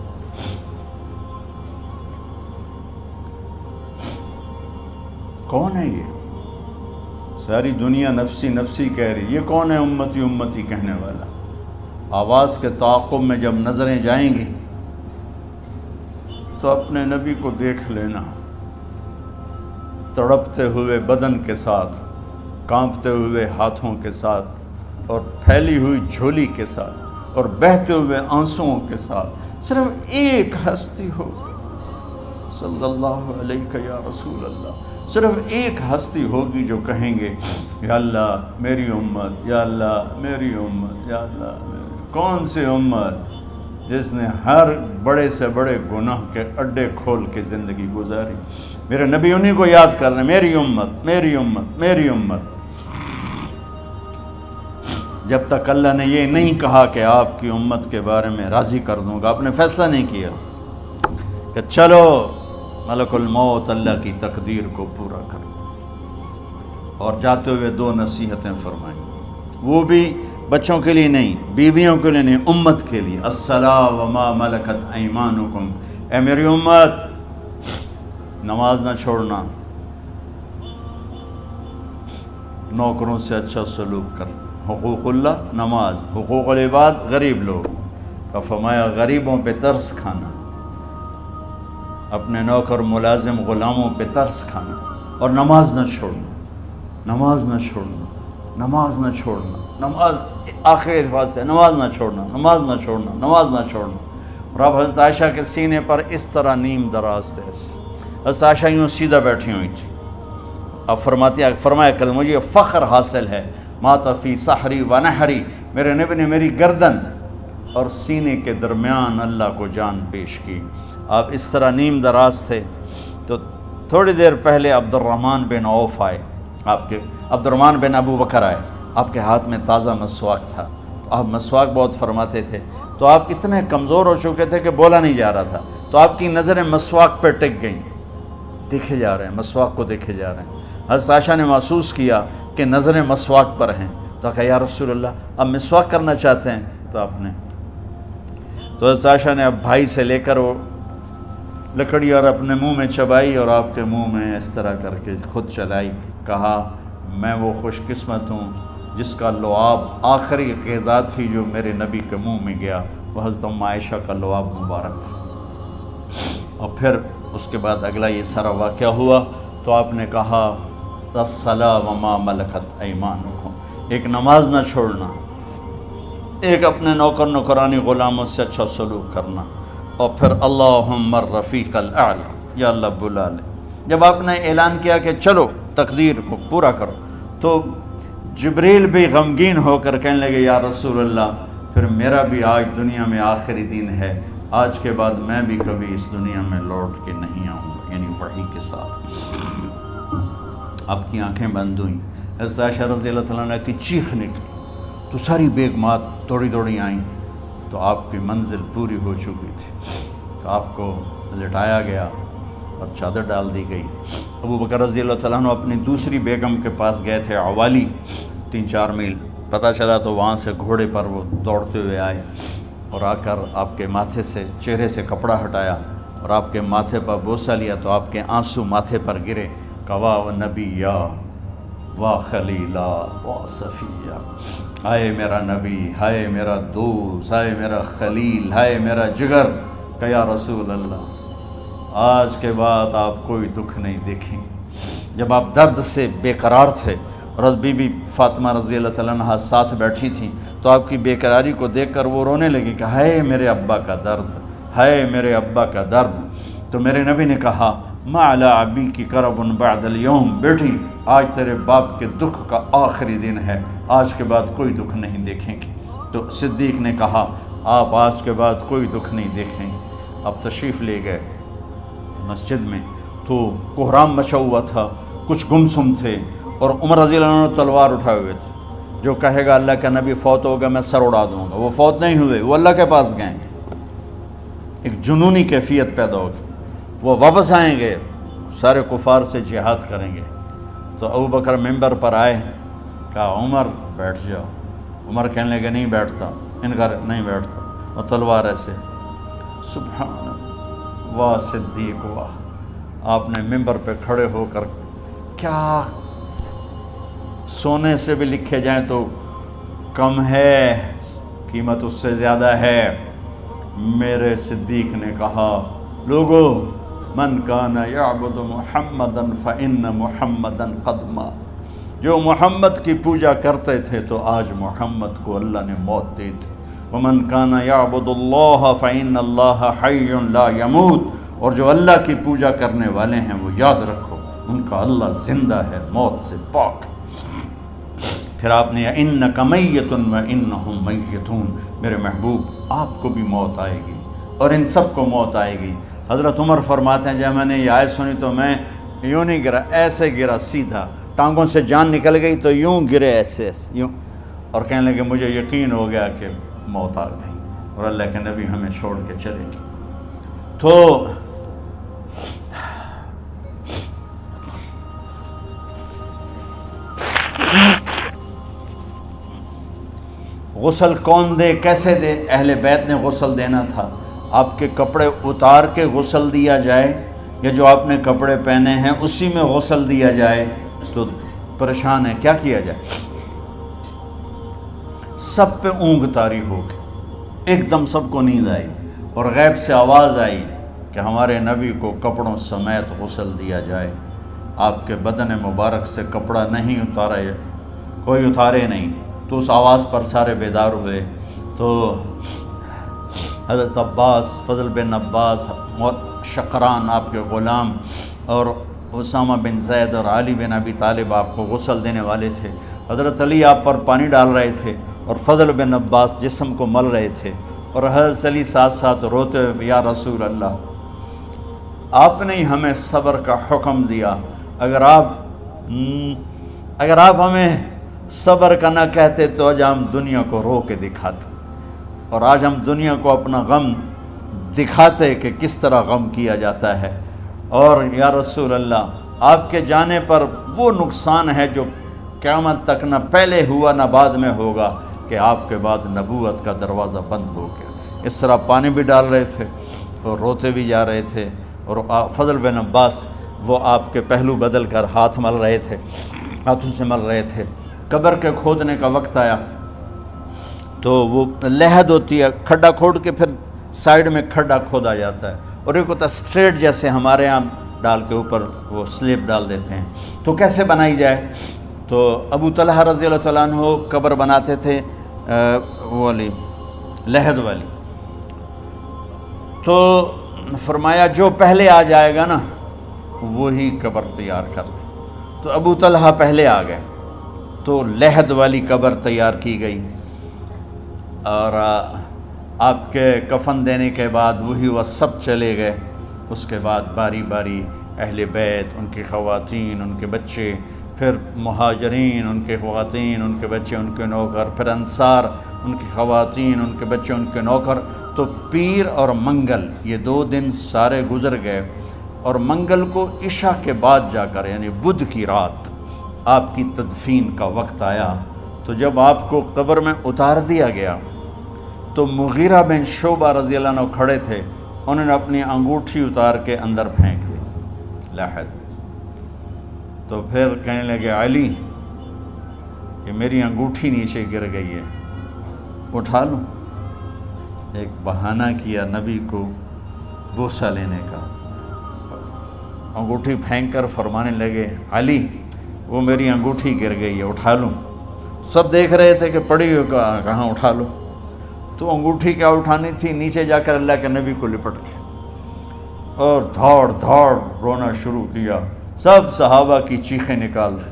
کون ہے یہ؟ ساری دنیا نفسی نفسی کہہ رہی، یہ کون ہے امتی امتی کہنے والا؟ آواز کے تعاقب میں جب نظریں جائیں گی تو اپنے نبی کو دیکھ لینا، تڑپتے ہوئے بدن کے ساتھ، کانپتے ہوئے ہاتھوں کے ساتھ، اور پھیلی ہوئی جھولی کے ساتھ، اور بہتے ہوئے آنسوؤں کے ساتھ، صرف ایک ہستی ہو، صلی اللہ علیہ یا رسول اللہ، صرف ایک ہستی ہوگی جو کہیں گے یا اللہ میری امت، یا اللہ میری امت، یا اللہ میری۔ کون سی امت؟ جس نے ہر بڑے سے بڑے گناہ کے اڈے کھول کے زندگی گزاری۔ میرے نبی انہی کو یاد کر رہے ہیں، میری امت میری امت میری امت۔ جب تک اللہ نے یہ نہیں کہا کہ آپ کی امت کے بارے میں راضی کر دوں گا، آپ نے فیصلہ نہیں کیا کہ چلو ملک الموت اللہ کی تقدیر کو پورا کر، اور جاتے ہوئے دو نصیحتیں فرمائیں، وہ بھی بچوں کے لیے نہیں، بیویوں کے لیے نہیں، امت کے لیے۔ الصلاۃ وما ملکت ایمانکم، اے میری امت نماز نہ چھوڑنا، نوکروں سے اچھا سلوک کر، حقوق اللہ نماز، حقوق العباد غریب لوگ کا فرمایا غریبوں پہ ترس کھانا، اپنے نوکر ملازم غلاموں پہ ترس کھانا، اور نماز نہ چھوڑنا، نماز نہ چھوڑنا، نماز نہ چھوڑنا، نماز آخر الفاظ سے نماز نہ چھوڑنا، نماز نہ چھوڑنا، نماز نہ چھوڑنا۔ اور اب حضرت عائشہ کے سینے پر اس طرح نیم دراز تھے، حضرت عائشہ یوں سیدھا بیٹھی ہوئی تھی۔ اب فرمایا کل مجھے فخر حاصل ہے، مات فی سحری و نحری، میرے نبی نے میری گردن اور سینے کے درمیان اللہ کو جان پیش کی۔ آپ اس طرح نیم دراز تھے تو تھوڑی دیر پہلے عبد الرحمن بن عوف آئے، آپ کے عبد الرحمن بن ابو بکر آئے، آپ کے ہاتھ میں تازہ مسواک تھا، تو آپ مسواک بہت فرماتے تھے، تو آپ اتنے کمزور ہو چکے تھے کہ بولا نہیں جا رہا تھا، تو آپ کی نظریں مسواک پہ ٹک گئیں، دیکھے جا رہے ہیں، مسواک کو دیکھے جا رہے ہیں۔ حضرت عائشہ نے محسوس کیا کہ نظریں مسواک پر ہیں، تو کہا یا رسول اللہ اب مسواک کرنا چاہتے ہیں، تو آپ نے تو حضرت عائشہ نے اب بھائی سے لے کر وہ لکڑی اور اپنے منہ میں چبائی، اور آپ کے منہ میں اس طرح کر کے خود چلائی، کہا میں وہ خوش قسمت ہوں جس کا لعاب آخری غذا تھی جو میرے نبی کے منہ میں گیا، وہ حضرت ام عائشہ کا لعاب مبارک تھا۔ اور پھر اس کے بعد اگلا یہ سارا واقعہ ہوا، تو آپ نے کہا الصلاۃ وما ملکت ایمانکم، ایک نماز نہ چھوڑنا، ایک اپنے نوکر نوکرانی غلاموں سے اچھا سلوک کرنا، اور پھر اللہم الرفیق الاعلی، یا اللہ بلا لے۔ جب آپ نے اعلان کیا کہ چلو تقدیر کو پورا کرو، تو جبریل بھی غمگین ہو کر کہنے لگے یا رسول اللہ پھر میرا بھی آج دنیا میں آخری دن ہے، آج کے بعد میں بھی کبھی اس دنیا میں لوٹ کے نہیں آؤں گا، یعنی وحی کے ساتھ۔ آپ کی آنکھیں بند ہوئیں، حضرت عائشہ رضی اللہ تعالیٰ عنہ کی چیخ نکلی تو ساری بیگمات دوڑی دوڑی آئیں، تو آپ کی منزل پوری ہو چکی تھی، تو آپ کو لٹایا گیا اور چادر ڈال دی گئی۔ ابو بکر رضی اللہ تعالیٰ عنہ اپنی دوسری بیگم کے پاس گئے تھے عوالی، 3-4 میل پتہ چلا، تو وہاں سے گھوڑے پر وہ دوڑتے ہوئے آئے اور آ کر آپ کے ماتھے سے چہرے سے کپڑا ہٹایا اور آپ کے ماتھے پر بوسہ لیا، تو آپ کے آنسو ماتھے پر گرے، کہ واہ نبیّا واہ خلیلا واہ صفیہ، ہائے میرا نبی، ہائے میرا دوست، ہائے میرا خلیل، ہائے میرا جگر، کہ یا رسول اللہ آج کے بعد آپ کوئی دکھ نہیں دیکھیں۔ جب آپ درد سے بے قرار تھے اور بی بی فاطمہ رضی اللہ تعالیٰ عنہ ساتھ بیٹھی تھیں، تو آپ کی بے قراری کو دیکھ کر وہ رونے لگی کہ ہائے میرے ابا کا درد، ہائے میرے ابا کا درد۔ تو میرے نبی نے کہا ما علی ابی کی کرب بعد اليوم، بیٹی آج تیرے باپ کے دکھ کا آخری دن ہے، آج کے بعد کوئی دکھ نہیں دیکھیں گے۔ تو صدیق نے کہا آپ آج کے بعد کوئی دکھ نہیں دیکھیں گے۔ اب تشریف لے گئے مسجد میں، تو کوہرام مچا ہوا تھا، کچھ گمسم تھے، اور عمر رضی اللہ عنہ تلوار اٹھائے ہوئے تھے، جو کہے گا اللہ کا نبی فوت ہوگا میں سر اڑا دوں گا، وہ فوت نہیں ہوئے، وہ اللہ کے پاس گئے، ایک جنونی کیفیت پیدا ہوگی، وہ واپس آئیں گے، سارے کفار سے جہاد کریں گے۔ تو ابو بکر ممبر پر آئے، کہا عمر بیٹھ جاؤ، عمر کہنے لگے نہیں بیٹھتا، انکار نہیں بیٹھتا، اور تلوار ایسے، سبحان اللہ، واہ صدیق واہ۔ آپ نے ممبر پہ کھڑے ہو کر، کیا سونے سے بھی لکھے جائیں تو کم ہے، قیمت اس سے زیادہ ہے۔ میرے صدیق نے کہا لوگو من کان یعبد محمدا فإن محمدا قد مات، جو محمد کی پوجا کرتے تھے تو آج محمد کو اللہ نے موت دی تھی۔ ومن کان یعبد اللہ فإن اللہ حی لا یموت، اور جو اللہ کی پوجا کرنے والے ہیں وہ یاد رکھو ان کا اللہ زندہ ہے، موت سے پاک۔ پھر آپ نے اِنَّکَ مَیَّتٌ وَإِنَّهُمْ مَیَّتُونَ، میرے محبوب آپ کو بھی موت آئے گی اور ان سب کو موت آئے گی۔ حضرت عمر فرماتے ہیں جب میں نے یہ آیت سنی تو میں یوں نہیں گرا، ایسے گرا سیدھا، ٹانگوں سے جان نکل گئی تو یوں گرے ایسے یوں، اور کہنے لگے مجھے یقین ہو گیا کہ موت آ گئی اور اللہ کے نبی ہمیں چھوڑ کے چلے گئے۔ تو غسل کون دے، کیسے دے؟ اہل بیت نے غسل دینا تھا۔ آپ کے کپڑے اتار کے غسل دیا جائے یا جو آپ نے کپڑے پہنے ہیں اسی میں غسل دیا جائے؟ تو پریشان ہے، کیا کیا جائے؟ سب پہ اونگ طاری ہو گئی، ایک دم سب کو نیند آئی اور غیب سے آواز آئی کہ ہمارے نبی کو کپڑوں سمیت غسل دیا جائے۔ آپ کے بدن مبارک سے کپڑا نہیں اتارا، کوئی اتارے نہیں۔ تو اس آواز پر سارے بیدار ہوئے۔ تو حضرت عباس، فضل بن عباس، شقران آپ کے غلام، اور اسامہ بن زید اور علی بن ابی طالب آپ کو غسل دینے والے تھے۔ حضرت علی آپ پر پانی ڈال رہے تھے اور فضل بن عباس جسم کو مل رہے تھے، اور حضرت علی ساتھ ساتھ روتے ہوئے یا رسول اللہ آپ نے ہی ہمیں صبر کا حکم دیا، اگر آپ ہمیں صبر کا نہ کہتے تو آج ہم دنیا کو رو کے دکھاتے، اور آج ہم دنیا کو اپنا غم دکھاتے کہ کس طرح غم کیا جاتا ہے۔ اور یا رسول اللہ آپ کے جانے پر وہ نقصان ہے جو قیامت تک نہ پہلے ہوا نہ بعد میں ہوگا، کہ آپ کے بعد نبوت کا دروازہ بند ہو گیا۔ اس طرح پانی بھی ڈال رہے تھے اور روتے بھی جا رہے تھے، اور فضل بن عباس وہ آپ کے پہلو بدل کر ہاتھ مل رہے تھے، ہاتھوں سے مل رہے تھے۔ قبر کے کھودنے کا وقت آیا تو وہ لحد ہوتی ہے، کھڈا کھود کے پھر سائیڈ میں کھڈا کھودا جاتا ہے، اور ایک ہوتا اسٹریٹ جیسے ہمارے ہاں ڈال کے اوپر وہ سلیب ڈال دیتے ہیں۔ تو کیسے بنائی جائے؟ تو ابو طلحہ رضی اللہ تعالیٰ عنہ قبر بناتے تھے وہ والی لحد والی، تو فرمایا جو پہلے آ جائے گا نا وہی قبر تیار کر لے۔ تو ابو طلحہ پہلے آ گئے، تو لحد والی قبر تیار کی گئی، اور آپ کے کفن دینے کے بعد وہی وہ سب چلے گئے۔ اس کے بعد باری باری اہل بیت، ان کی خواتین، ان کے بچے، پھر مہاجرین، ان کے خواتین، ان کے بچے، ان کے نوکر، پھر انصار، ان کی خواتین، ان کے بچے، ان کے نوکر۔ تو پیر اور منگل یہ 2 دن سارے گزر گئے، اور منگل کو عشاء کے بعد جا کر یعنی بدھ کی رات آپ کی تدفین کا وقت آیا۔ تو جب آپ کو قبر میں اتار دیا گیا تو مغیرہ بن شعبہ رضی اللہ عنہ کھڑے تھے، انہوں نے اپنی انگوٹھی اتار کے اندر پھینک دی لحد۔ تو پھر کہنے لگے علی کہ میری انگوٹھی نیچے گر گئی ہے، اٹھا لوں؟ ایک بہانہ کیا نبی کو بوسہ لینے کا، انگوٹھی پھینک کر فرمانے لگے علی وہ میری انگوٹھی گر گئی ہے، اٹھا لوں؟ سب دیکھ رہے تھے کہ پڑی ہوئی کہاں اٹھا لو۔ تو انگوٹھی کیا اٹھانی تھی، نیچے جا کر اللہ کے نبی کو لپٹ کے اور دھاڑ دھاڑ رونا شروع کیا، سب صحابہ کی چیخیں نکال دی۔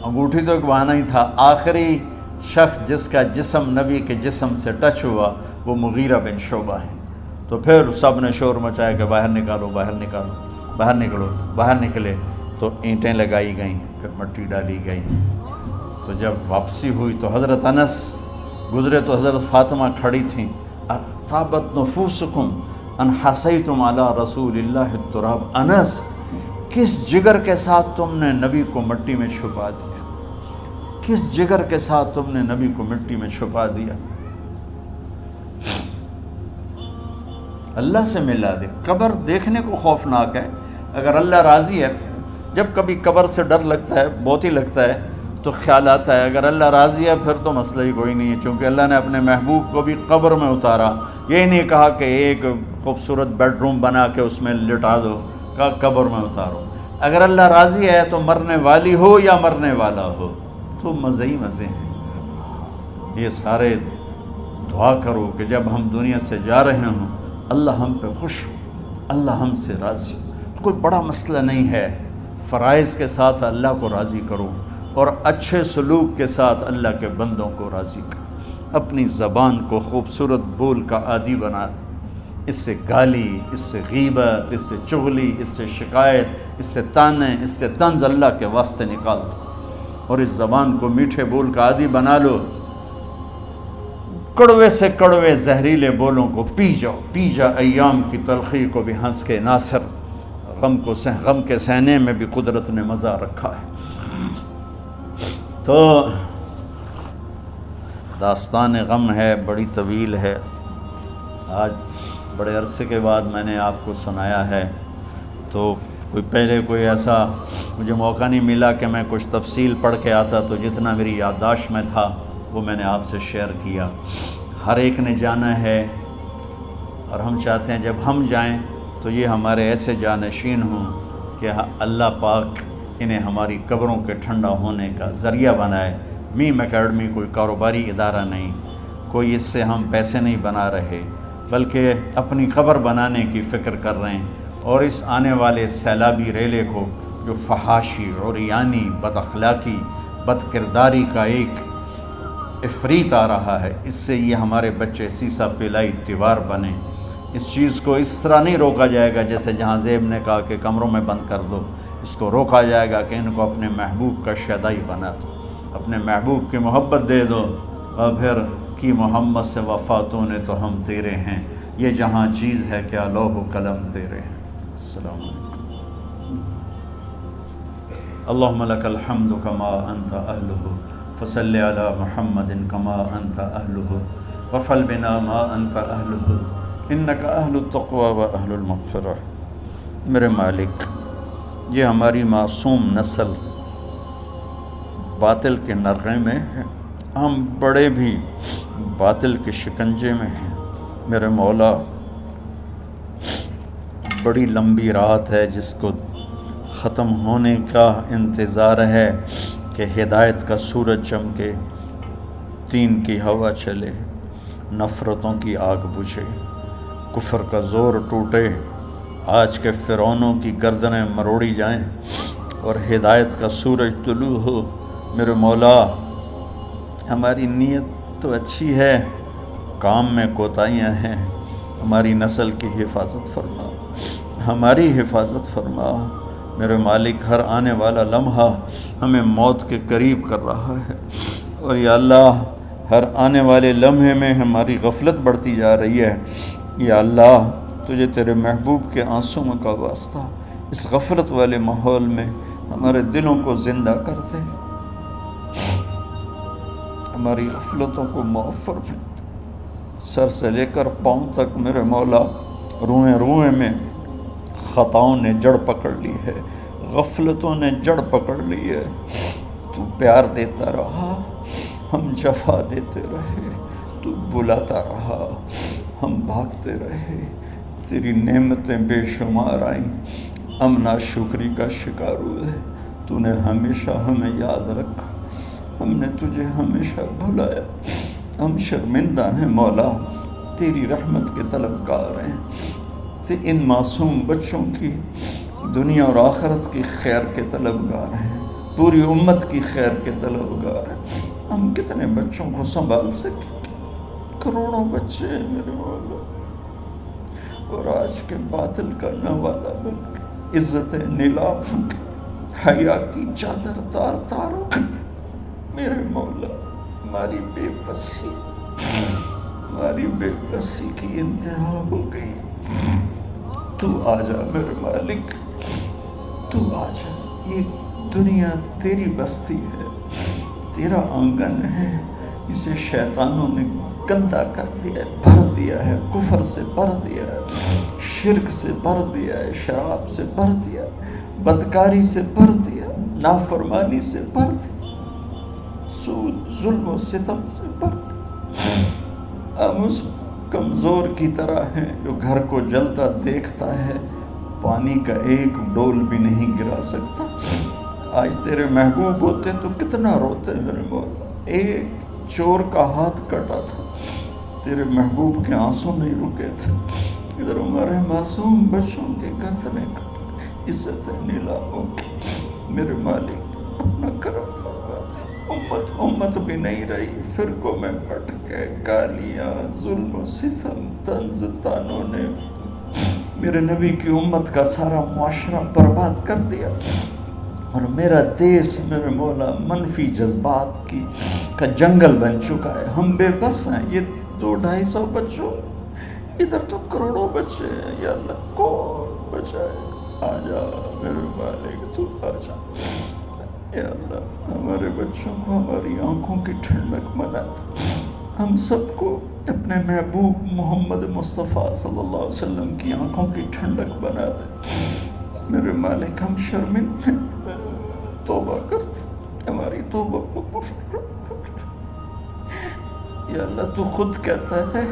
انگوٹھی تو ایک بہانہ ہی تھا، آخری شخص جس کا جسم نبی کے جسم سے ٹچ ہوا وہ مغیرہ بن شعبہ ہے۔ تو پھر سب نے شور مچایا کہ باہر نکالو، باہر نکالو، باہر نکلو۔ باہر نکلے تو اینٹیں لگائی گئیں، پھر مٹی ڈالی گئی۔ تو جب واپسی ہوئی تو حضرت انس گزرے تو حضرت فاطمہ کھڑی تھیں، طابت نفوسکم ان حسیتم علی رسول اللہ التراب۔ انس کس جگر کے ساتھ تم نے نبی کو مٹی میں چھپا دیا، کس جگر کے ساتھ تم نے نبی کو مٹی میں چھپا دیا۔ اللہ سے ملا دے۔ قبر دیکھنے کو خوفناک ہے، اگر اللہ راضی ہے، جب کبھی قبر سے ڈر لگتا ہے، بہت ہی لگتا ہے، تو خیال آتا ہے اگر اللہ راضی ہے پھر تو مسئلہ ہی کوئی نہیں ہے، چونکہ اللہ نے اپنے محبوب کو بھی قبر میں اتارا۔ یہ نہیں کہا کہ ایک خوبصورت بیڈ روم بنا کے اس میں لٹا دو، کہا قبر میں اتارو۔ اگر اللہ راضی ہے تو مرنے والی ہو یا مرنے والا ہو تو مزے ہی مزے ہیں۔ یہ سارے دعا کرو کہ جب ہم دنیا سے جا رہے ہوں اللہ ہم پہ خوش ہو، اللہ ہم سے راضی ہو۔ کوئی بڑا مسئلہ نہیں ہے، فرائض کے ساتھ اللہ کو راضی کرو اور اچھے سلوک کے ساتھ اللہ کے بندوں کو راضی کرو۔ اپنی زبان کو خوبصورت بول کا عادی بنا، اس سے گالی، اس سے غیبت، اس سے چغلی، اس سے شکایت، اس سے تانے، اس سے طنز اللہ کے واسطے نکال دو، اور اس زبان کو میٹھے بول کا عادی بنا لو۔ کڑوے سے کڑوے زہریلے بولوں کو پی جاؤ، پی جا ایام کی تلخی کو بھی ہنس کے ناصر، غم کے سہنے میں بھی قدرت نے مزہ رکھا ہے۔ تو داستان غم ہے، بڑی طویل ہے، آج بڑے عرصے کے بعد میں نے آپ کو سنایا ہے، تو پہلے کوئی ایسا مجھے موقع نہیں ملا کہ میں کچھ تفصیل پڑھ کے آتا، تو جتنا میری یادداشت میں تھا وہ میں نے آپ سے شیئر کیا۔ ہر ایک نے جانا ہے، اور ہم چاہتے ہیں جب ہم جائیں تو یہ ہمارے ایسے جانشین ہوں کہ اللہ پاک انہیں ہماری قبروں کے ٹھنڈا ہونے کا ذریعہ بنائے۔ میم اکیڈمی کوئی کاروباری ادارہ نہیں، کوئی اس سے ہم پیسے نہیں بنا رہے، بلکہ اپنی قبر بنانے کی فکر کر رہے ہیں، اور اس آنے والے سیلابی ریلے کو جو فحاشی، عریانی، بد اخلاقی، بد کرداری کا ایک افریت آ رہا ہے، اس سے یہ ہمارے بچے سیسا پلائی دیوار بنے۔ اس چیز کو اس طرح نہیں روکا جائے گا جیسے جہاں زیب نے کہا کہ کمروں میں بند کر دو، اس کو روکا جائے گا کہ ان کو اپنے محبوب کا شیدائی بنا دو، اپنے محبوب کی محبت دے دو، اور پھر کی محمد سے وفاتوں نے تو ہم تیرے ہیں، یہ جہاں چیز ہے کیا لوح و قلم تیرے ہیں۔ السلام علیکم۔ اللہم لک الحمد کما انت اہلہ فصلی علی محمد کما انت اہلہ وفعل بنا ما انت اہلہ انکا اہل التقوی و اہل المغفرہ۔ میرے مالک، یہ ہماری معصوم نسل باطل کے نرغے میں ہے، ہم بڑے بھی باطل کے شکنجے میں ہیں۔ میرے مولا، بڑی لمبی رات ہے جس کو ختم ہونے کا انتظار ہے کہ ہدایت کا سورج چمکے، دین کی ہوا چلے، نفرتوں کی آگ بجھے، کفر کا زور ٹوٹے، آج کے فرعونوں کی گردنیں مروڑی جائیں، اور ہدایت کا سورج طلوع ہو، میرے مولا ہماری نیت تو اچھی ہے، کام میں کوتاہیاں ہیں، ہماری نسل کی حفاظت فرما، ہماری حفاظت فرما۔ میرے مالک ہر آنے والا لمحہ ہمیں موت کے قریب کر رہا ہے، اور یا اللہ ہر آنے والے لمحے میں ہماری غفلت بڑھتی جا رہی ہے۔ یا اللہ تجھے تیرے محبوب کے آنسوؤں کا واسطہ اس غفلت والے ماحول میں ہمارے دلوں کو زندہ کر دے، ہماری غفلتوں کو معاف فرما۔ سر سے لے کر پاؤں تک میرے مولا روئیں روئیں میں خطاؤں نے جڑ پکڑ لی ہے، غفلتوں نے جڑ پکڑ لی ہے۔ تو پیار دیتا رہا، ہم جفا دیتے رہے، تو بلاتا رہا، ہم بھاگتے رہے۔ تیری نعمتیں بے شمار آئیں، ہم ناشکری کا شکار ہوئے۔ تو نے ہمیشہ ہمیں یاد رکھا، ہم نے تجھے ہمیشہ بھلایا۔ ہم شرمندہ ہیں مولا، تیری رحمت کے طلبگار ہیں، ان معصوم بچوں کی دنیا اور آخرت کی خیر کے طلبگار ہیں، پوری امت کی خیر کے طلبگار ہیں۔ ہم کتنے بچوں کو سنبھال سکیں؟ کروڑوں بچے ہیں میرے مولا، اور آج کے باطل کا نوالا بن کے عزت نیلام کے حیا کی چادر تار تار ہو گئی۔ میرے مولا ہماری بے بسی کی انتہا ہو گئی۔ تو آجا میرے مالک، تو آجا۔ یہ دنیا تیری بستی ہے، تیرا آنگن ہے، اسے شیطانوں نے گندا کر دیا ہے، بھر دیا ہے، کفر سے بھر دیا ہے، شرک سے بھر دیا ہے، شراب سے بھر دیا ہے، بدکاری سے بھر دیا، نافرمانی سے بھر دیا، سود ظلم و ستم سے بھر دیا۔ ہم اس کمزور کی طرح ہیں جو گھر کو جلتا دیکھتا ہے، پانی کا ایک ڈول بھی نہیں گرا سکتا۔ آج تیرے محبوب ہوتے تو کتنا روتے میرے مولا۔ ایک چور کا ہاتھ کٹا تھا، تیرے محبوب کے آنسوں نہیں رکے تھے۔ ادھر ہمارے معصوم بچوں کے گردنیں کٹ، عزت نیلاموں کی۔ میرے مالک اپنا کرم فرما دے۔ امت بھی نہیں رہی، فرقوں میں بٹ گئے، گالیاں، ظلم و ستم، طنز تانوں نے میرے نبی کی امت کا سارا معاشرہ برباد کر دیا، اور میرا دیس میرے مولا منفی جذبات کا جنگل بن چکا ہے۔ ہم بے بس ہیں، یہ 200-250 بچوں، ادھر تو کروڑوں بچے ہیں۔ یا اللہ کون بچائے؟ آجا میرے مالک، تو آجا۔ یا اللہ ہمارے بچوں کو ہماری آنکھوں کی ٹھنڈک بنا دے، ہم سب کو اپنے محبوب محمد مصطفیٰ صلی اللہ علیہ وسلم کی آنکھوں کی ٹھنڈک بنا دے۔ میرے مالک ہم شرمندہ، توبہ کرتے، ہماری توبہ قبول۔ یا اللہ تو خود کہتا ہے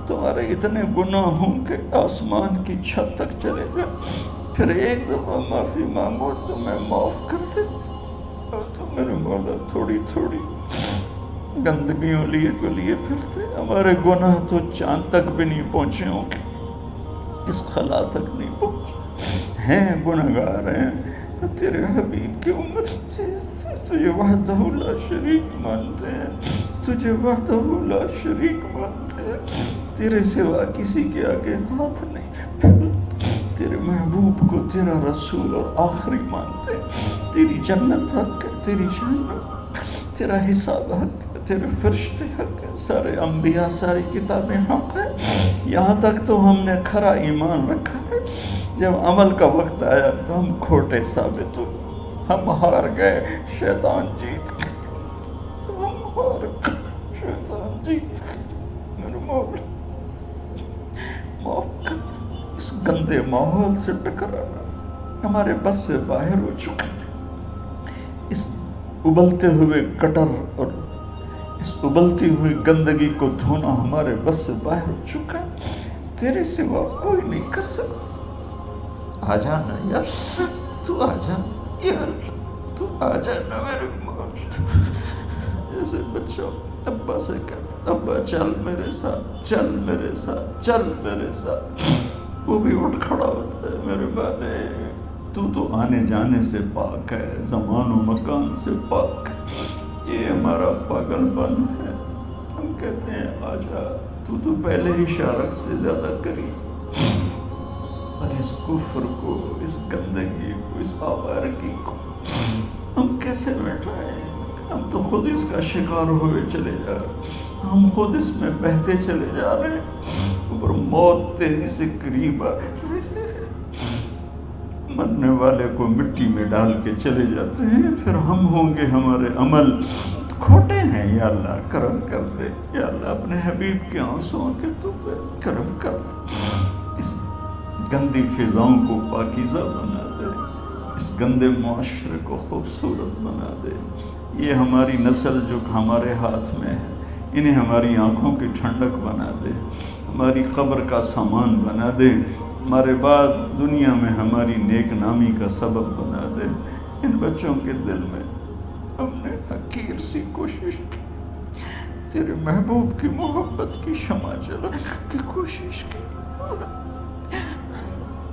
تمہارے اتنے گناہ ہوں کہ آسمان کی چھت تک چلے جائیں، پھر ایک دفعہ معافی مانگو تو میں معاف کر دیتا۔ اور تو میرے مولا تھوڑی تھوڑی گندگیوں لیے پھرتے، ہمارے گناہ تو چاند تک بھی نہیں پہنچے ہوں گے، اس خلا تک نہیں پہنچے ہیں، گناہگار ہیں۔ تیرے حبیب کی امت تجھے وحدہ لا شریک مانتے ہیں، تجھے وحدہ لا شریک مانتے ہیں، تیرے سوا کسی کے آگے ہاتھ نہیں پھیلتے، تیرے محبوب کو تیرا رسول اور آخری مانتے ہیں۔ تیری جنت حق ہے، تیری جنت، تیرا حساب حق ہے، تیرے فرشتے حق ہے، سارے انبیاء ساری کتابیں حق ہے۔ یہاں تک تو ہم نے کھرا ایمان رکھا ہے، جب عمل کا وقت آیا تو ہم کھوٹے ثابت ہوئے، ہم ہار گئے، شیطان جیت گئے، ہم ہار گئے، شیطان جیت گئے۔ میرے مولا معاف کر، اس گندے ماحول سے ٹکرانا ہمارے بس سے باہر ہو چکا، اس ابلتے ہوئے گٹر اور اس ابلتی ہوئی گندگی کو دھونا ہمارے بس سے باہر ہو چکا ہے، تیرے سوا کوئی نہیں کر سکتا۔ آ جانا یار، تو آ جا یار، تو آ جانا میرے مولا۔ جیسے بچہ ابا سے کہتا ابا چل میرے ساتھ، چل میرے ساتھ، چل میرے ساتھ، وہ بھی اٹھ کھڑا ہوتا ہے۔ میرے بانے تو آنے جانے سے پاک ہے، زمان و مکان سے پاک ہے۔ یہ ہمارا پاگل پن ہے، ہم کہتے ہیں آجا، تو پہلے ہی شارک سے زیادہ قریب، اور اس کفر کو، اس گندگی کو، اس آوارگی کو ہم کیسے مٹائیں؟ ہم تو خود اس کا شکار ہوئے چلے جا رہے ہیں، ہم خود اس میں بہتے چلے جا رہے ہیں، اوپر موت تیری سے قریب آ، مرنے والے کو مٹی میں ڈال کے چلے جاتے ہیں، پھر ہم ہوں گے، ہمارے عمل کھوٹے ہیں۔ یا اللہ کرم کر دے، یا اللہ اپنے حبیب کے آنسوں کے تو کرم کر دے، اس گندی فضاؤں کو پاکیزہ بنا دے، اس گندے معاشرے کو خوبصورت بنا دے۔ یہ ہماری نسل جو ہمارے ہاتھ میں ہے، انہیں ہماری آنکھوں کی ٹھنڈک بنا دے، ہماری قبر کا سامان بنا دے، ہمارے بعد دنیا میں ہماری نیک نامی کا سبب بنا دے۔ ان بچوں کے دل میں ہم نے حقیر سی کوشش کی، تیرے محبوب کی محبت کی شمع جلانے کی کوشش کی،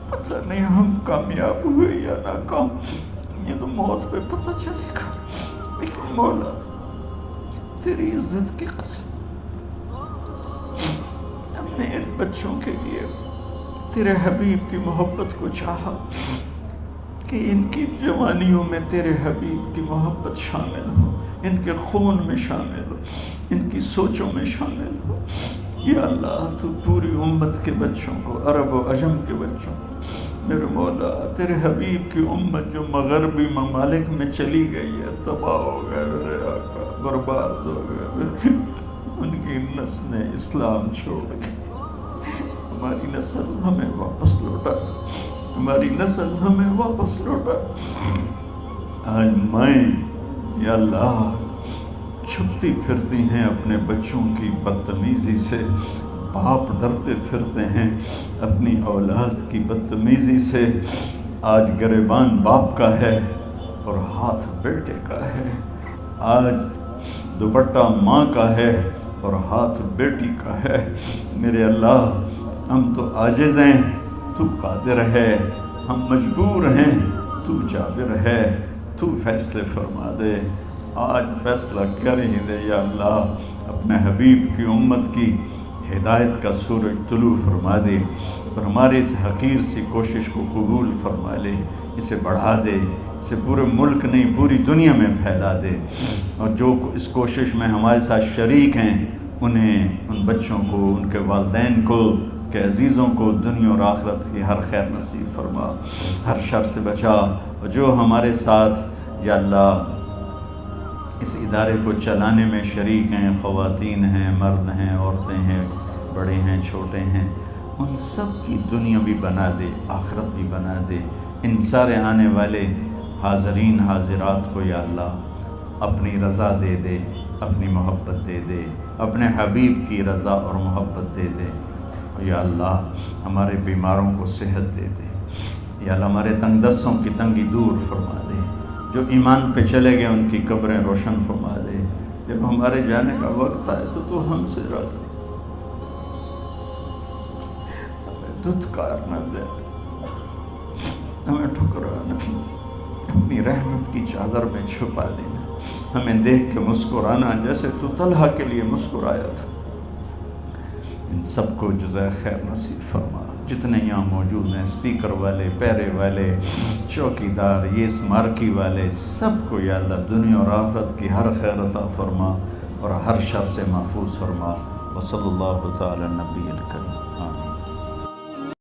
پتہ نہیں ہم کامیاب ہوئے یا ناکام، یہ تو موت پہ پتہ چلے گا، لیکن مولا تیری عزت کی قسم ہم نے ان بچوں کے لیے تیرے حبیب کی محبت کو چاہا کہ ان کی جوانیوں میں تیرے حبیب کی محبت شامل ہو، ان کے خون میں شامل ہو، ان کی سوچوں میں شامل ہو۔ یا اللہ تو پوری امت کے بچوں کو، عرب و عجم کے بچوں کو، میرے مولا تیرے حبیب کی امت جو مغربی ممالک میں چلی گئی ہے، تباہ ہو گئے، میرے آقا برباد ہو گئے، ان کی نسلیں اسلام چھوڑ گئی، ہماری نسل ہمیں واپس لوٹا، ہماری نسل ہمیں واپس لوٹا۔ آج مائیں یا اللہ چھپتی پھرتی ہیں اپنے بچوں کی بدتمیزی سے، باپ ڈرتے پھرتے ہیں اپنی اولاد کی بدتمیزی سے۔ آج گریبان باپ کا ہے اور ہاتھ بیٹے کا ہے، آج دوپٹہ ماں کا ہے اور ہاتھ بیٹی کا ہے۔ میرے اللہ ہم تو عاجز ہیں، تو قادر ہے، ہم مجبور ہیں، تو جابر ہے، تو فیصلے فرما دے۔ آج فیصلہ کر ہی دے یا اللہ، اپنے حبیب کی امت کی ہدایت کا سورج طلوع فرما دے، اور ہمارے اس حقیر سی کوشش کو قبول فرما لے، اسے بڑھا دے، اسے پورے ملک نہیں پوری دنیا میں پھیلا دے، اور جو اس کوشش میں ہمارے ساتھ شریک ہیں انہیں، ان بچوں کو، ان کے والدین کو، کہ عزیزوں کو دنیا اور آخرت کی ہر خیر نصیب فرما، ہر شر سے بچا۔ اور جو ہمارے ساتھ یا اللہ اس ادارے کو چلانے میں شریک ہیں، خواتین ہیں، مرد ہیں، عورتیں ہیں، بڑے ہیں، چھوٹے ہیں، ان سب کی دنیا بھی بنا دے، آخرت بھی بنا دے۔ ان سارے آنے والے حاضرین حاضرات کو یا اللہ اپنی رضا دے دے، اپنی محبت دے دے، اپنے حبیب کی رضا اور محبت دے دے۔ یا اللہ ہمارے بیماروں کو صحت دے دے، یا اللہ ہمارے تنگ دستوں کی تنگی دور فرما دے، جو ایمان پہ چلے گئے ان کی قبریں روشن فرما دے۔ جب ہمارے جانے کا وقت آئے تو ہم سے راضی، ہمیں دھتکار نہ دے، ہمیں ٹھکرانا، اپنی رحمت کی چادر میں چھپا لینا، ہمیں دیکھ کے مسکرانا جیسے تو طلحہ کے لیے مسکرایا تھا۔ ان سب کو جزائے خیر نصیب فرما۔ جتنے یہاں موجود ہیں، اسپیکر والے، پیرے والے، چوکیدار، یہ اس مارکی والے، سب کو یا اللہ دنیا اور آخرت کی ہر خیر عطا فرما اور ہر شر سے محفوظ فرما۔ وصلی اللہ تعالی نبی الکریم۔